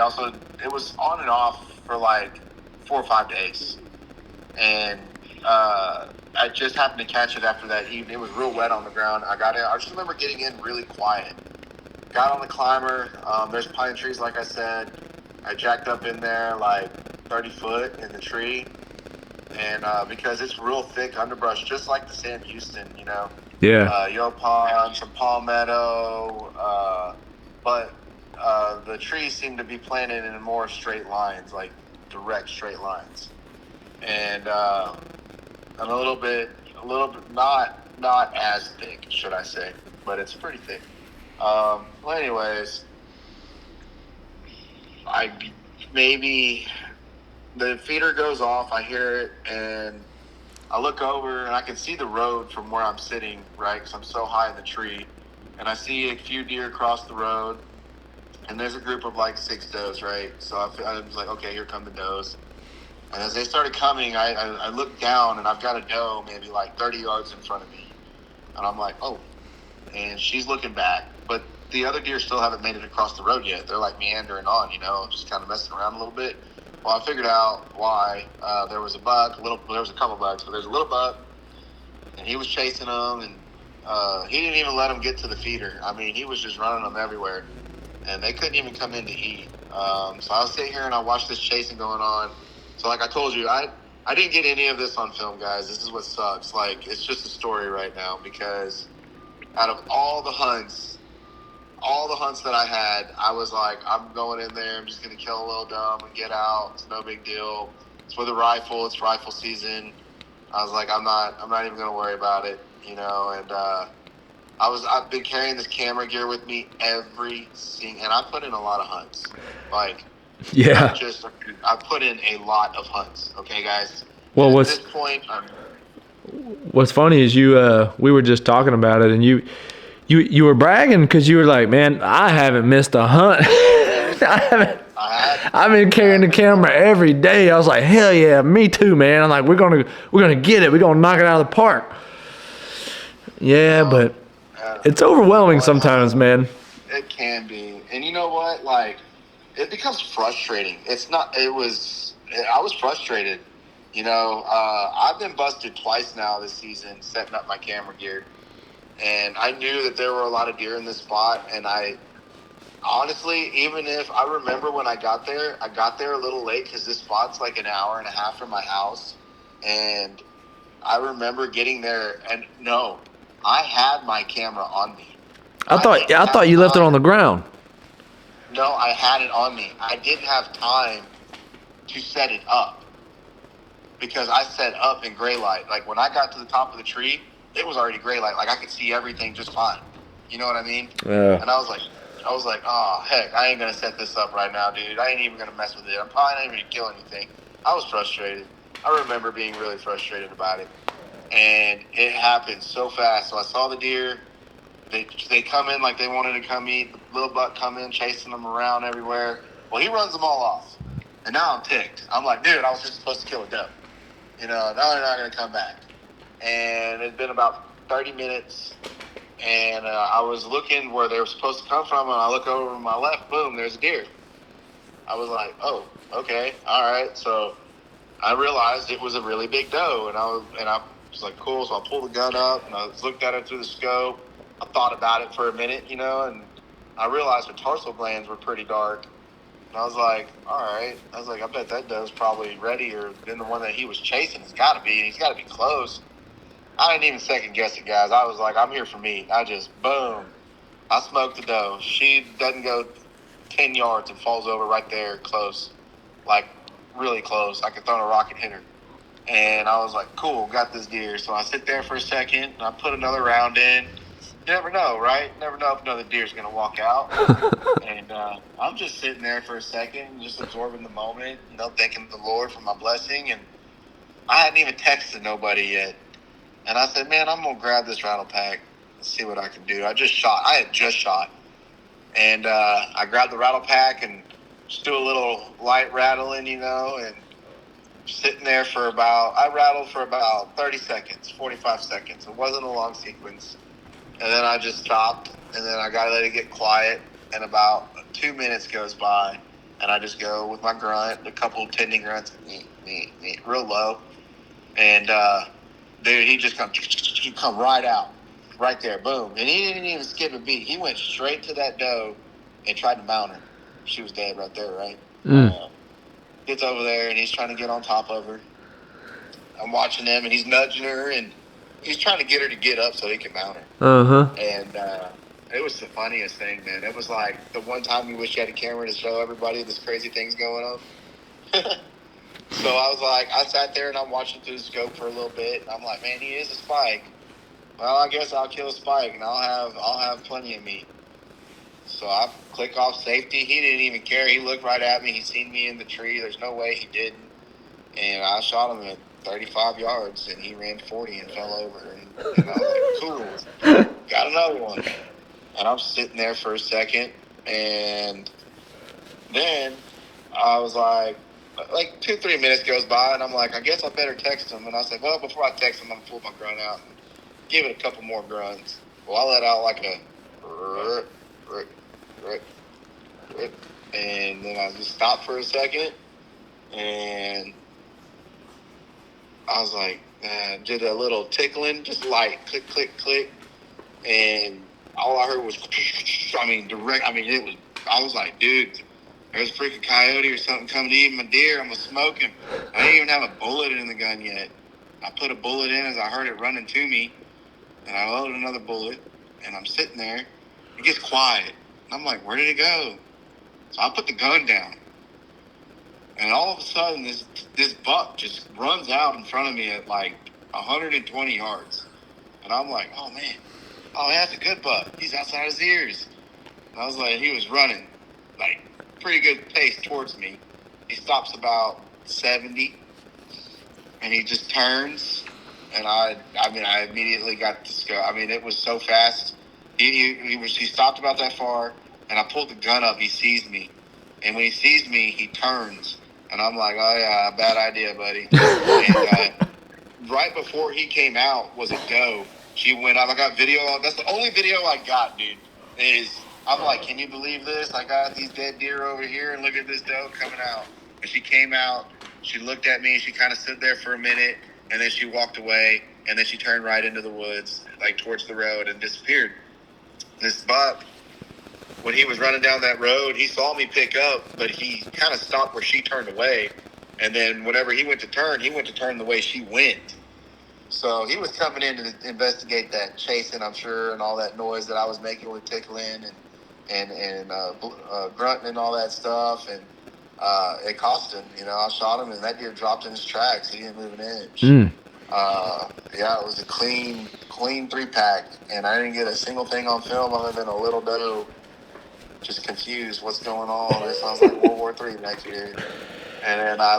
was on and off for like 4 or 5 days. And I just happened to catch it after that evening. It was real wet on the ground. I got in. I just remember getting in really quiet. Got on the climber. There's pine trees, like I said. I jacked up in there like 30 foot in the tree. And because it's real thick underbrush, just like the Sam Houston, Yeah. Yellow Pond, some palmetto, but the trees seem to be planted in more straight lines, like direct straight lines, and a little bit not as thick, should I say, but it's pretty thick. Well, anyways, maybe the feeder goes off. I hear it, and I look over, and I can see the road from where I'm sitting, right? Because I'm so high in the tree, and I see a few deer across the road. and there's a group of like 6 does, right? So I was like, okay, here come the does. And as they started coming, I looked down, and I've got a doe maybe like 30 yards in front of me. And I'm like, oh. And she's looking back. But the other deer still haven't made it across the road yet. They're like meandering on, just kind of messing around a little bit. Well, I figured out why. There was a buck, there was a couple bucks, but there's a little buck, and he was chasing them, and he didn't even let them get to the feeder. I mean, he was just running them everywhere, and they couldn't even come in to eat. So I was sitting here, and I watched this chasing going on. So like I told you, I didn't get any of this on film, guys. This is what sucks. Like, it's just a story right now, because out of all the hunts that I had, I was like, I'm going in there. I'm just going to kill a little doe and get out. It's no big deal. It's with a rifle. It's rifle season. I was like, I'm not even going to worry about it, and I've been carrying this camera gear with me and I put in a lot of hunts. Like, Yeah. I put in a lot of hunts. Okay, guys. Well, at this point, what's funny is we were just talking about it, and you were bragging because you were like, man, I haven't missed a hunt. I've been carrying the camera every day. I was like, hell yeah, me too, man. I'm like, we're gonna get it. We're gonna knock it out of the park. Yeah, but it's overwhelming sometimes, man. It can be, and you know what? Like, it becomes frustrating. I was frustrated. I've been busted twice now this season setting up my camera gear. And I knew that there were a lot of deer in this spot. And I honestly, even if I remember when I got there a little late because this spot's like an hour and a half from my house. And I remember getting there, and no, I had my camera on me. I thought you left it on the ground. No, I had it on me. I didn't have time to set it up because I set up in gray light. Like, when I got to the top of the tree, it was already gray light. Like, I could see everything just fine. You know what I mean? Yeah. And I was like, oh, heck, I ain't going to set this up right now, dude. I ain't even going to mess with it. I'm probably not even going to kill anything. I was frustrated. I remember being really frustrated about it. And it happened so fast. So I saw the deer. They come in like they wanted to come eat. The little buck come in, chasing them around everywhere. Well, he runs them all off. And now I'm ticked. I'm like, dude, I was just supposed to kill a doe. Now they're not going to come back. And it's been about 30 minutes. And I was looking where they were supposed to come from. And I look over to my left, boom, there's a deer. I was like, oh, okay, all right. So I realized it was a really big doe. And I was like, cool. So I pulled the gun up and I looked at it through the scope. I thought about it for a minute, and I realized her tarsal glands were pretty dark. And I was like, all right. I was like, I bet that doe's probably readier than the one that he was chasing. It's got to be. And he's got to be close. I didn't even second guess it, guys. I was like, I'm here for meat. I just, boom. I smoked the doe. She doesn't go 10 yards and falls over right there close. Like, really close. I could throw a rock and hit her. And I was like, cool, got this deer. So I sit there for a second, and I put another round in. You never know, right? Never know if another deer's going to walk out. And I'm just sitting there for a second, just absorbing the moment, thanking the Lord for my blessing. And I hadn't even texted nobody yet. And I said, man, I'm going to grab this rattle pack and see what I can do. I had just shot. And I grabbed the rattle pack and just do a little light rattling, and sitting there I rattled for about 30 seconds, 45 seconds. It wasn't a long sequence. And then I just stopped, and then I got to let it get quiet. And about 2 minutes goes by, and I just go with my grunt, a couple of tending grunts, real low. And dude, he just come right out, right there, boom. And he didn't even skip a beat. He went straight to that doe and tried to mount her. She was dead right there, right? Gets over there, and he's trying to get on top of her. I'm watching him, and he's nudging her, and he's trying to get her to get up so he can mount her. And it was the funniest thing, man. It was like the one time you wish you had a camera to show everybody this crazy thing's going on. So I was like, I sat there and I'm watching through the scope for a little bit. And I'm like, man, he is a spike. Well, I guess I'll kill a spike and I'll have plenty of meat. So I click off safety. He didn't even care. He looked right at me. He seen me in the tree. There's no way he didn't. And I shot him at 35 yards, and he ran 40 and fell over. And I was like, cool, got another one. And I'm sitting there for a second, And then I was like 2-3 minutes goes by, and I'm like, I guess I better text him. And I said, well, before I text him, I'm gonna pull my grunt out and give it a couple more grunts. Well, I let out like a and then I just stopped for a second, and I was like, did a little tickling, just light, click, click, click, and all I heard was, direct. It was. I was like, dude, there's a freaking coyote or something coming to eat my deer. I'm gonna smoke him. I didn't even have a bullet in the gun yet. I put a bullet in as I heard it running to me, and I loaded another bullet, and I'm sitting there. It gets quiet, and I'm like, where did it go? So I put the gun down, and all of a sudden, this buck just runs out in front of me at like 120 yards, and I'm like, oh man, that's a good buck. He's outside his ears. And I was like, he was running like pretty good pace towards me. He stops about 70, and he just turns, and I immediately got to go. It was so fast. He stopped about that far, and I pulled the gun up. He sees me, and when he sees me, he turns, and I'm like, oh yeah, bad idea, buddy. And right before he came out was a doe. She went up. I got video. That's the only video I got, dude. I'm like, can you believe this? I got these dead deer over here, and look at this doe coming out. And she came out. She looked at me. She kind of stood there for a minute, and then she walked away, and then she turned right into the woods, like towards the road, and disappeared. This buck, when he was running down that road, he saw me pick up, but he kind of stopped where she turned away. And then whenever he went to turn the way she went. So he was coming in to investigate that chasing, I'm sure, and all that noise that I was making with tickling and grunting and all that stuff. And it cost him. I shot him, and that deer dropped in his tracks. He didn't move an inch. It was a clean 3-pack, and I didn't get a single thing on film other than a little doe just confused. What's going on? It sounds like World War III back here. And then I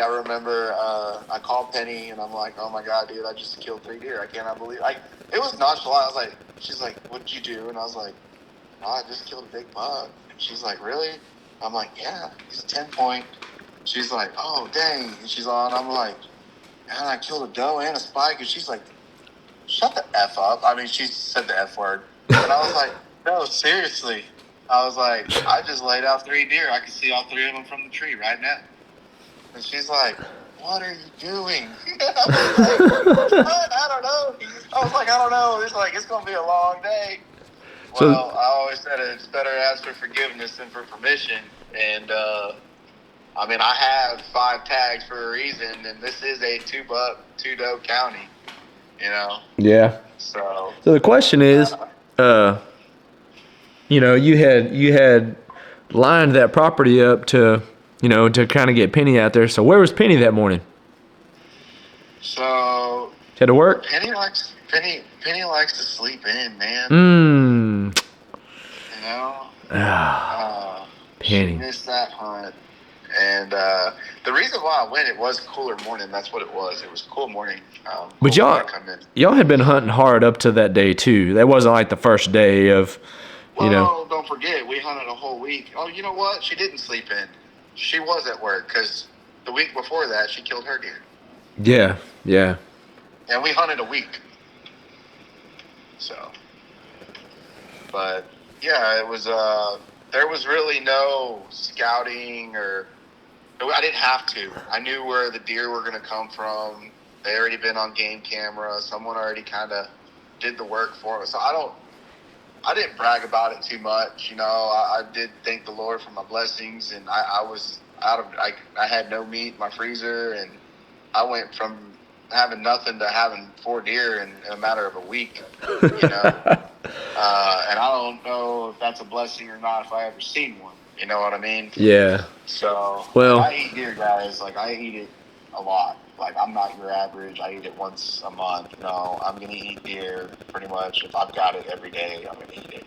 remember I called Penny, and I'm like, oh my God, dude, I just killed 3 deer. I cannot believe it. It was nonchalant. I was like, she's like, what'd you do? And I was like, oh, I just killed a big buck. And she's like, really? I'm like, yeah, he's a 10-point. She's like, oh, dang. And she's on. I'm like, man, I killed a doe and a spike. And she's like, shut the F up. She said the F word. And I was like, no, seriously. I was like, I just laid out 3 deer. I can see all 3 of them from the tree right now. And she's like, what are you doing? I was like, what? I don't know. I was like, I don't know. It's going to be a long day. Well, I always said it's better to ask for forgiveness than for permission. And, I have 5 tags for a reason, and this is a 2-buck, 2-doe county, Yeah. So the question is, you had lined that property up to kind of get Penny out there. So where was Penny that morning? So had to work. Penny likes to sleep in, man. Penny. She missed that hunt, and the reason why I went, it was cooler morning. That's what it was. It was cool morning. But y'all had been hunting hard up to that day too. That wasn't like the first day of, Well, don't forget, we hunted a whole week. Oh, you know what? She didn't sleep in. She was at work because the week before that, she killed her deer. Yeah. And we hunted a week. So, but yeah, it was, there was really no scouting I didn't have to. I knew where the deer were going to come from. They already been on game camera. Someone already kind of did the work for us. So I didn't brag about it too much. I did thank the Lord for my blessings, and I was I had no meat in my freezer, and I went from having nothing to having 4 deer in a matter of a week, And I don't know if that's a blessing or not if I ever seen one. You know what I mean? Yeah. So, I eat deer, guys. I eat it a lot. I'm not your average. I eat it once a month. No, I'm going to eat deer pretty much. If I've got it every day, I'm going to eat it.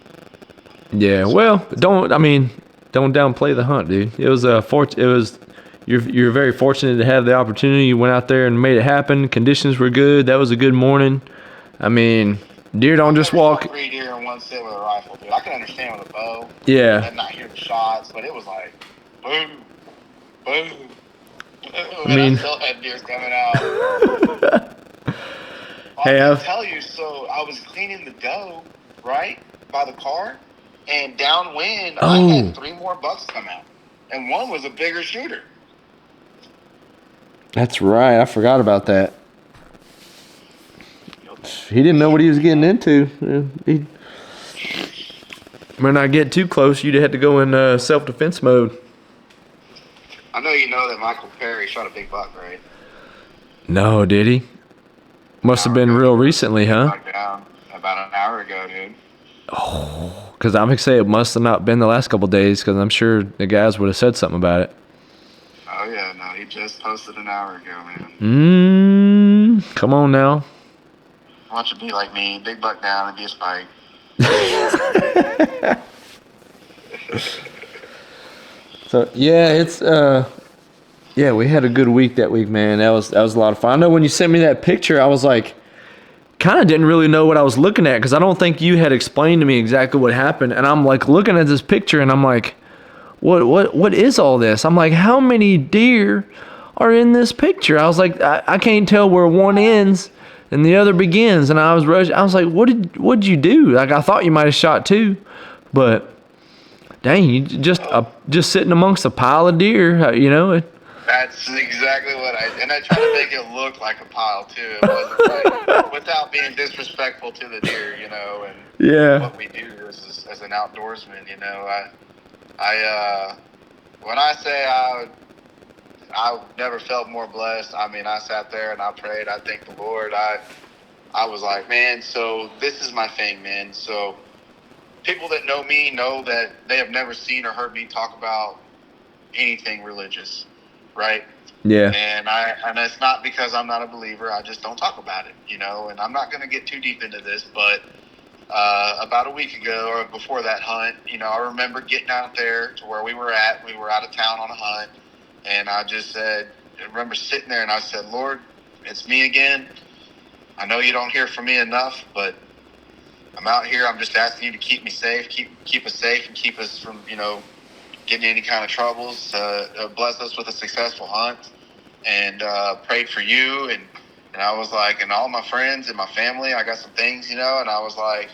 Yeah, well, don't downplay the hunt, dude. It was you're very fortunate to have the opportunity. You went out there and made it happen. Conditions were good. That was a good morning. Deer don't just walk. 3 deer in one fun sitting with a rifle, dude. I can understand with a bow. Yeah. And not hear the shots, but it was like, boom, boom, boom. I mean, I still had deers coming out. Hey, I'll tell you, so I was cleaning the doe, right, by the car, and downwind, I had 3 more bucks come out. And one was a bigger shooter. That's right. I forgot about that. He didn't know what he was getting into. He might not get too close. You'd have to go in self-defense mode. I know you know that Michael Perry shot a big buck, right? No, did he? Must have been real recently, huh? Down about an hour ago, dude. Oh, because I'm going to say it must have not been the last couple of days, because I'm sure the guys would have said something about it. Oh, yeah, no, he just posted an hour ago, man. Come on now. Why don't you be like me, big buck down and be a spike. So, yeah, it's, yeah, we had a good week that week, man. That was a lot of fun. I know when you sent me that picture, I was like, kind of didn't really know what I was looking at, because I don't think you had explained to me exactly what happened. And I'm like looking at this picture, and I'm like, what is all this? I'm like, how many deer are in this picture? I was like, I can't tell where one ends and the other begins. And I was rushing. I was like, what did you do? Like, I thought you might have shot 2, but dang, you just sitting amongst a pile of deer, you know. That's exactly what I tried to make it look like a pile too. It wasn't like, without being disrespectful to the deer, you know, and what we do as an outdoorsman, you know. I when I say I never felt more blessed. I mean, I sat there and I prayed. I thanked the Lord. I was like, man, so this is my thing, man. So people that know me know that they have never seen or heard me talk about anything religious, right? Yeah. And it's not because I'm not a believer. I just don't talk about it, you know. And I'm not going to get too deep into this, but about a week ago or before that hunt, you know, I remember getting out there to where we were at. We were out of town on a hunt, and I remember sitting there and I said, Lord, it's me again. I know you don't hear from me enough, but I'm out here. I'm just asking you to keep me safe, keep us safe, and keep us from, you know, getting any kind of troubles. Bless us with a successful hunt, and prayed for you. And I was like, and all my friends and my family, I got some things, you know, and I was like,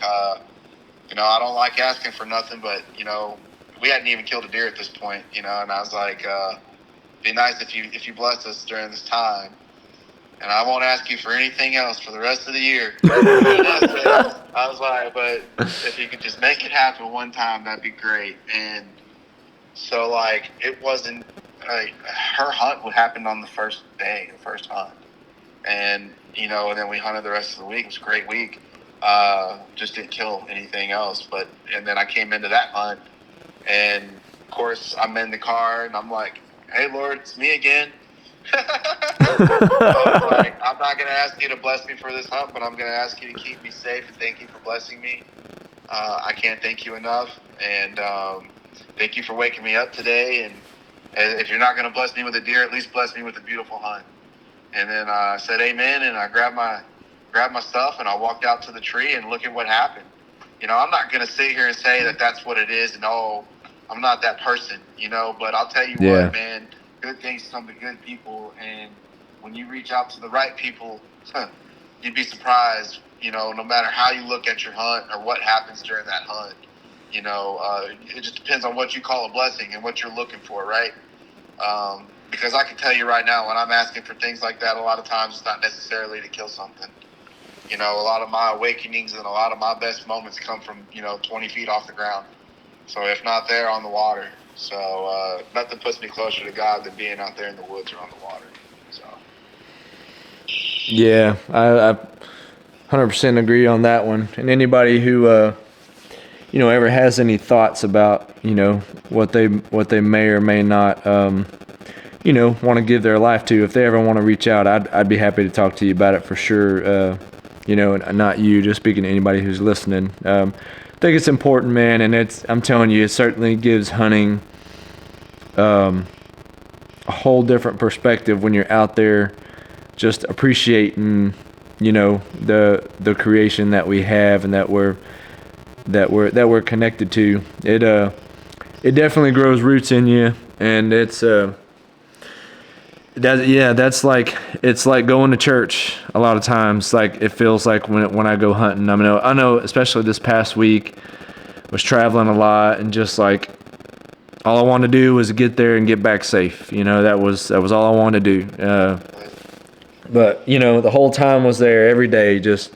you know, I don't like asking for nothing, but, you know, we hadn't even killed a deer at this point, you know, and I was like, be nice if you bless us during this time. And I won't ask you for anything else for the rest of the year. I was like, but if you could just make it happen one time, that'd be great. And so, like, it wasn't, her hunt would happen on the first day, the first hunt. And, you know, and then we hunted the rest of the week. It was a great week. Just didn't kill anything else. And then I came into that hunt, and of course I'm in the car and I'm like, hey, Lord, it's me again. I was like, I'm not going to ask you to bless me for this hunt, but I'm going to ask you to keep me safe, and thank you for blessing me. I can't thank you enough. And thank you for waking me up today. And if you're not going to bless me with a deer, at least bless me with a beautiful hunt. And then I said amen, and I grabbed my stuff, and I walked out to the tree, and look at what happened. You know, I'm not going to sit here and say that that's what it is, and I'm not that person, you know, but I'll tell you what, man, good things come to good people, and when you reach out to the right people, you'd be surprised, you know, no matter how you look at your hunt or what happens during that hunt. You know, it just depends on what you call a blessing and what you're looking for, right? Because I can tell you right now, when I'm asking for things like that, a lot of times it's not necessarily to kill something. You know, a lot of my awakenings and a lot of my best moments come from, you know, 20 feet off the ground. So if not there, on the water. So nothing puts me closer to God than being out there in the woods or on the water. So. Yeah, I 100% agree on that one. And anybody who, you know, ever has any thoughts about, you know, what they may or may not, you know, want to give their life to, if they ever want to reach out, I'd be happy to talk to you about it for sure. You know, and not you, just speaking to anybody who's listening. I think it's important, man, and I'm telling you, it certainly gives hunting a whole different perspective when you're out there just appreciating, you know, the creation that we have, and that we're, that we're connected to. It definitely grows roots in you, and it's that's like, it's like going to church a lot of times. Like, it feels like when I go hunting. I know especially this past week, was traveling a lot, and just like all I wanted to do was get there and get back safe. That was all I wanted to do. But the whole time was there every day, just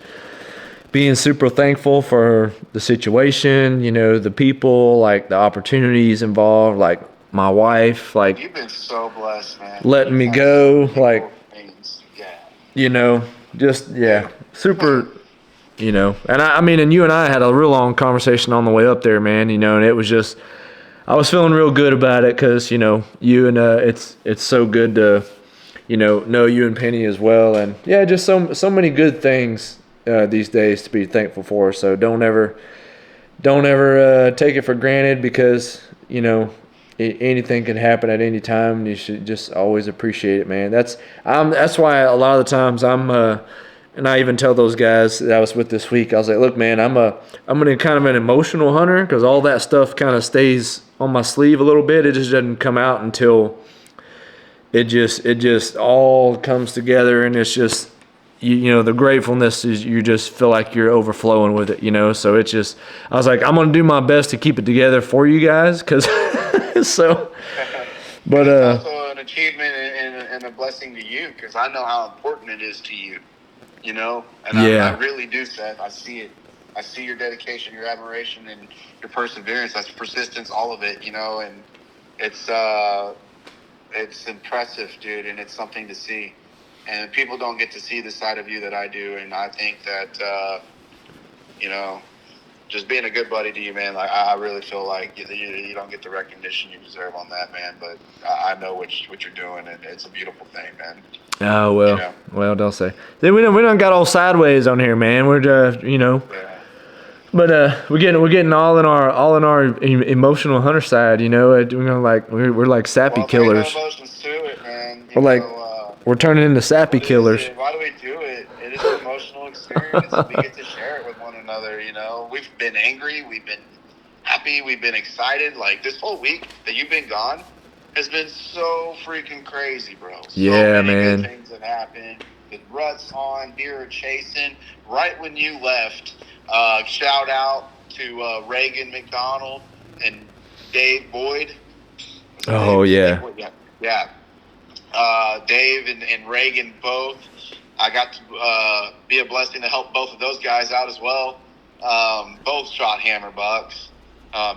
being super thankful for the situation, the people, like the opportunities involved, like my wife, like You've been so blessed, man. letting me go, like, Yeah. just, super, and I mean, and you and I had a real long conversation on the way up there, man, and it was just, I was feeling real good about it, because, you and, it's so good to, know you and Penny as well. And yeah, just so many good things these days to be thankful for. So don't ever take it for granted, because anything can happen at any time, and you should just always appreciate it, man. That's why a lot of the times and I even tell those guys that I was with this week, I was like, look, man, I'm kind of an emotional hunter, because all that stuff kind of stays on my sleeve a little bit. It just doesn't come out until it just all comes together, and it's just, the gratefulness is, you just feel like you're overflowing with it, so it's just, I was like, I'm going to do my best to keep it together for you guys, because so, but it's also an achievement and a blessing to you, because I know how important it is to you, and I really do, Seth. I see it. I see your dedication, your admiration, and your perseverance. That's persistence, all of it, and it's impressive, dude, and it's something to see. And people don't get to see the side of you that I do, and I think that, just being a good buddy to you, man, like, I really feel like you don't get the recognition you deserve on that, man, but I know what you're doing, and it's a beautiful thing, man. Oh, well, well, don't say. Then we don't got all sideways on here, man. We're just, Yeah. But we're getting all in our emotional hunter side, we're like sappy killers. No emotions to it, man. We're turning into sappy killers. Why do we do it? It is an emotional experience. We get to share it with one another. We've been angry, we've been happy, we've been excited. Like, this whole week that you've been gone has been so freaking crazy, bro. Yeah, many man. Good things have happened. The rut's on, deer are chasing. Right when you left. Shout out to Reagan McDonald and Dave Boyd. Oh, yeah. Yeah. Dave and Reagan both. I got to be a blessing to help both of those guys out as well. Both shot hammer bucks.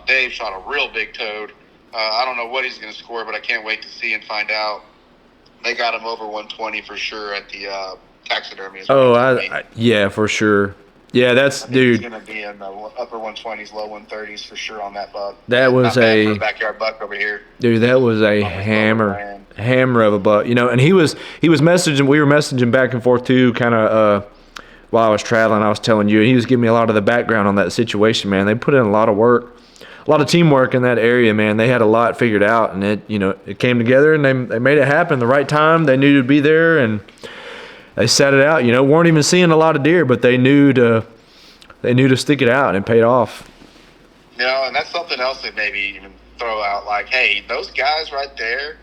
Dave shot a real big toad. I don't know what he's going to score, but I can't wait to see and find out. They got him over 120 for sure at the taxidermy. Yeah, for sure. Yeah, dude. He's going to be in the upper 120s, low 130s for sure on that buck. That was for a backyard buck over here. Dude, that was a hammer of a buck. And he was messaging. We were messaging back and forth too, kind of while I was traveling. I was telling you, and he was giving me a lot of the background on that situation. Man, they put in a lot of work, a lot of teamwork in that area. Man, they had a lot figured out, and it came together, and they made it happen the right time. They knew to be there, and they set it out. Weren't even seeing a lot of deer, but they knew to stick it out, and it paid off. And that's something else that maybe even throw out, like, hey, those guys right there,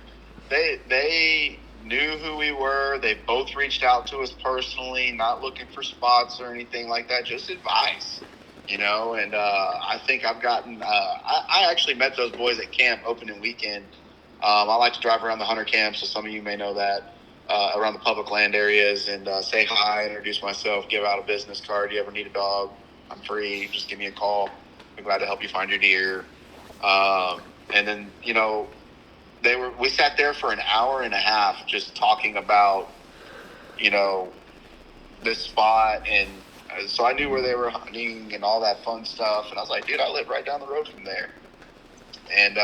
they knew who we were. They both reached out to us personally, not looking for spots or anything like that, just advice, and I think I've gotten, I actually met those boys at camp opening weekend. I like to drive around the hunter camp, so some of you may know that. Around the public land areas, and say hi, introduce myself, give out a business card. You ever need a dog? I'm free. Just give me a call. I'm glad to help you find your deer. And then, we sat there for an hour and a half just talking about, this spot. And so I knew where they were hunting and all that fun stuff. And I was like, dude, I live right down the road from there. And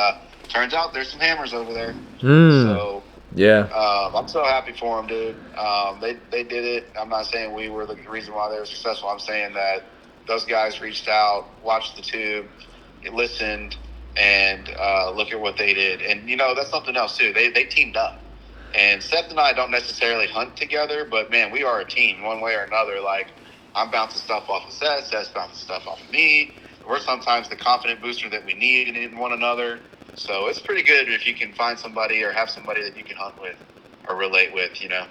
turns out there's some hammers over there. So yeah, I'm so happy for them, dude. They did it. I'm not saying we were the reason why they were successful. I'm saying that those guys reached out, watched the tube, listened, and look at what they did. And that's something else too. They teamed up. And Seth and I don't necessarily hunt together, but man, we are a team one way or another. Like, I'm bouncing stuff off of Seth, Seth's bouncing stuff off of me. we're sometimes the confident booster that we need in one another. So it's pretty good if you can find somebody or have somebody that you can hunt with or relate with, you know.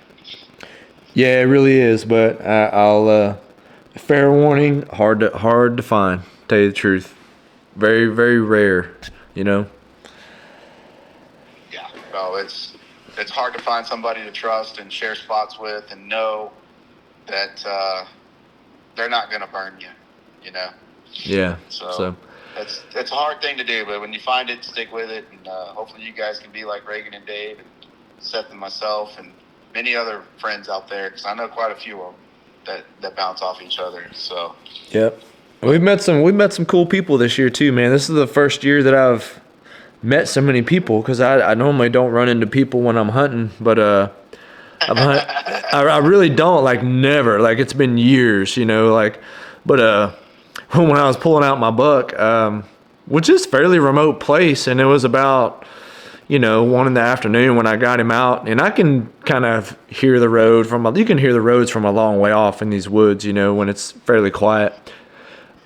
Yeah, it really is. But I'll fair warning, hard to find. Tell you the truth, very very rare, you know. Yeah, well, it's hard to find somebody to trust and share spots with and know that they're not going to burn you, you know. Yeah. So it's a hard thing to do, but when you find it, stick with it, and hopefully you guys can be like Reagan and Dave and Seth and myself and many other friends out there, because I know quite a few of them that bounce off each other. So. Yep. We've met some cool people this year too, man. This is the first year that I've met so many people, because I normally don't run into people when I'm hunting, but I really don't, like, never. Like, it's been years, you know, like, but when I was pulling out my buck, which is a fairly remote place, and it was about, you know, 1 PM when I got him out, and I can kind of hear the road you can hear the roads from a long way off in these woods, you know, when it's fairly quiet.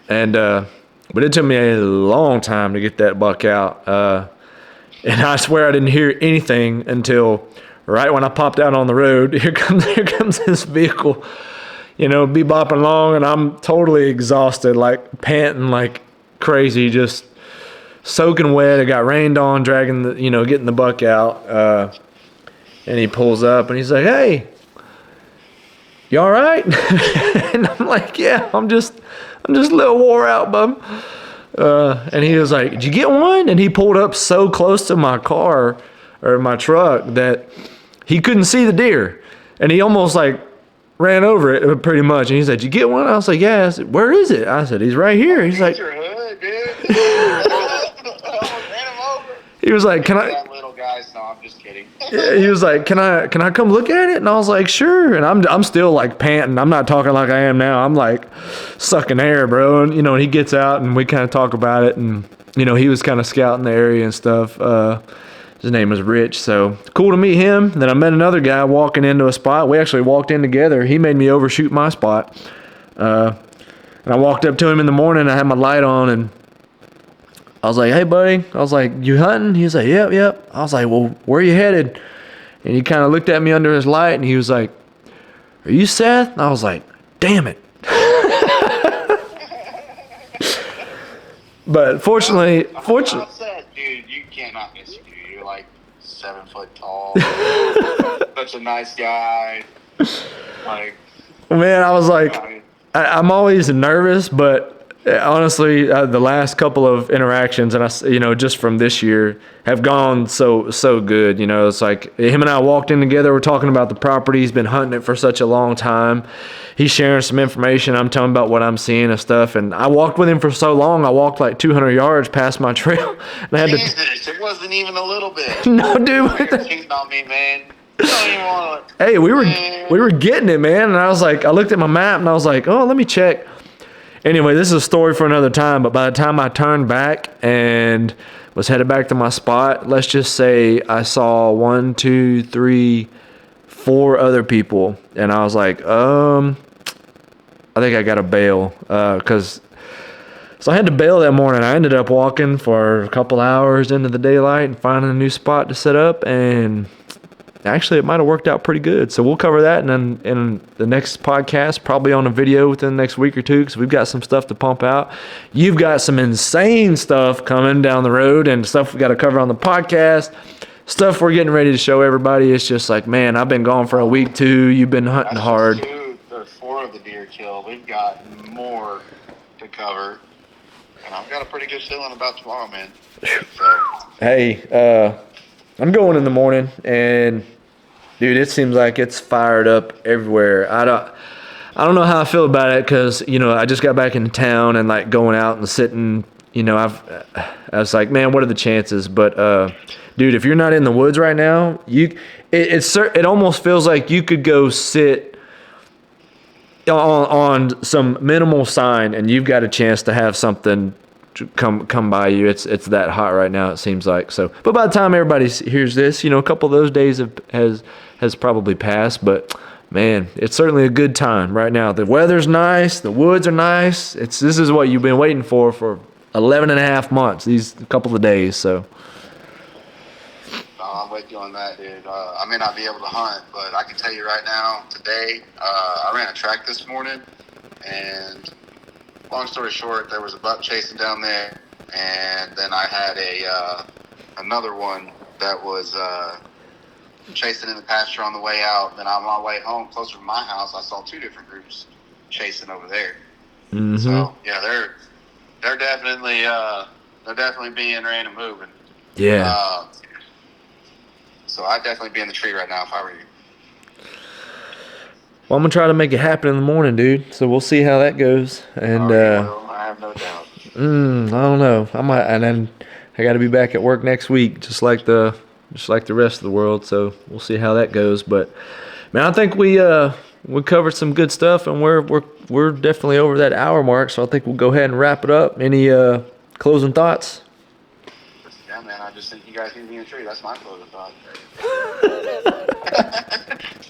And but it took me a long time to get that buck out, and I swear I didn't hear anything until right when I popped out on the road. Here comes this vehicle, you know, bebopping along, and I'm totally exhausted, like panting like crazy, just soaking wet. It got rained on, getting the buck out, and he pulls up and he's like, "Hey, you all right?" And I'm like, "Yeah, I'm just a little wore out, bub." And he was like, "Did you get one?" And he pulled up so close to my car or my truck that he couldn't see the deer, and he almost like ran over it pretty much. And he said, "Did you get one?" I was like, "Yeah." I said, "Where is it?" I said, "He's right here." He's like, your hood, dude. he was like, "Can I?" That little guys, no, I'm just kidding. Yeah, he was like, "Can I come look at it?" And I was like, "Sure." And I'm still like panting. I'm not talking like I am now. I'm like sucking air, bro. And you know, and he gets out and we kind of talk about it. And you know, he was kind of scouting the area and stuff. His name was Rich, so cool to meet him. Then I met another guy walking into a spot. We actually walked in together. He made me overshoot my spot. And I walked up to him in the morning. I had my light on, and I was like, "Hey, buddy." I was like, "You hunting?" He was like, Yep. I was like, "Well, where you headed?" And he kind of looked at me under his light, and he was like, "Are you Seth?" And I was like, "Damn it." But fortunately, Seth, dude, you cannot miss you. You're like 7 foot tall. Such a nice guy. Like, man, I was like, I'm always nervous, but honestly, the last couple of interactions, and just from this year, have gone so good. You know, it's like him and I walked in together. We're talking about the property. He's been hunting it for such a long time. He's sharing some information. I'm telling about what I'm seeing and stuff. And I walked with him for so long. I walked like 200 yards past my trail. And I had Jesus, it wasn't even a little bit. No, dude. You're cheating on me, man. You don't even want to. Hey, we were getting it, man. And I was like, I looked at my map and I was like, oh, let me check. Anyway, this is a story for another time, but by the time I turned back and was headed back to my spot, let's just say I saw 1, 2, 3, 4 other people, and I was like, I think I got to bail, so I had to bail that morning. I ended up walking for a couple hours into the daylight and finding a new spot to set up, and actually, it might have worked out pretty good. So we'll cover that in the next podcast, probably on a video within the next week or two, because we've got some stuff to pump out. You've got some insane stuff coming down the road and stuff we got to cover on the podcast, stuff we're getting ready to show everybody. It's just like, man, I've been gone for a week too. You've been hunting hard. 2 or 4 of the deer killed. We've got more to cover. And I've got a pretty good feeling about tomorrow, man. So. Hey, I'm going in the morning, and dude, it seems like it's fired up everywhere. I don't know how I feel about it, because I just got back into town and like going out and sitting. I was like, man, what are the chances? But dude, if you're not in the woods right now, it almost feels like you could go sit on some minimal sign and you've got a chance to have something come by you. It's that hot right now, it seems like. So, but by the time everybody hears this, a couple of those days has probably passed. But man, it's certainly a good time right now. The weather's nice. The woods are nice. This is what you've been waiting for 11 and a half months, these couple of days. So. I'm with you on that, dude. I may not be able to hunt, but I can tell you right now, today, I ran a track this morning, and long story short, there was a buck chasing down there, and then I had another one that was chasing in the pasture on the way out. And then on my way home, closer to my house, I saw 2 different groups chasing over there. Mm-hmm. So yeah, they're definitely being ran and moving. Yeah. So I'd definitely be in the tree right now if I were you. Well, I'm gonna try to make it happen in the morning, dude. So we'll see how that goes. And I have no doubt. I don't know. I might, and then I got to be back at work next week, just like the rest of the world. So we'll see how that goes. But man, I think we covered some good stuff, and we're definitely over that hour mark. So I think we'll go ahead and wrap it up. Any closing thoughts? Yeah, man. I just think you guys need to be in the tree. That's my closing thought.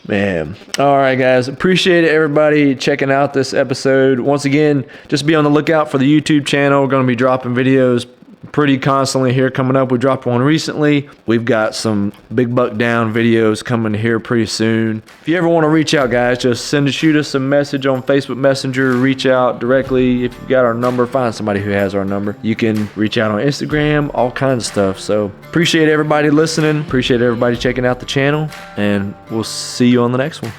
Man. All right, guys. Appreciate everybody checking out this episode. Once again, just be on the lookout for the YouTube channel. We're going to be dropping videos pretty constantly here coming up. We dropped one recently. We've got some big buck down videos coming here pretty soon. If you ever want to reach out, guys, just shoot us a message on Facebook Messenger. Reach out directly. If you've got our number, find somebody who has our number. You can reach out on Instagram, all kinds of stuff. So appreciate everybody listening. Appreciate everybody checking out the channel, and we'll see you on the next one.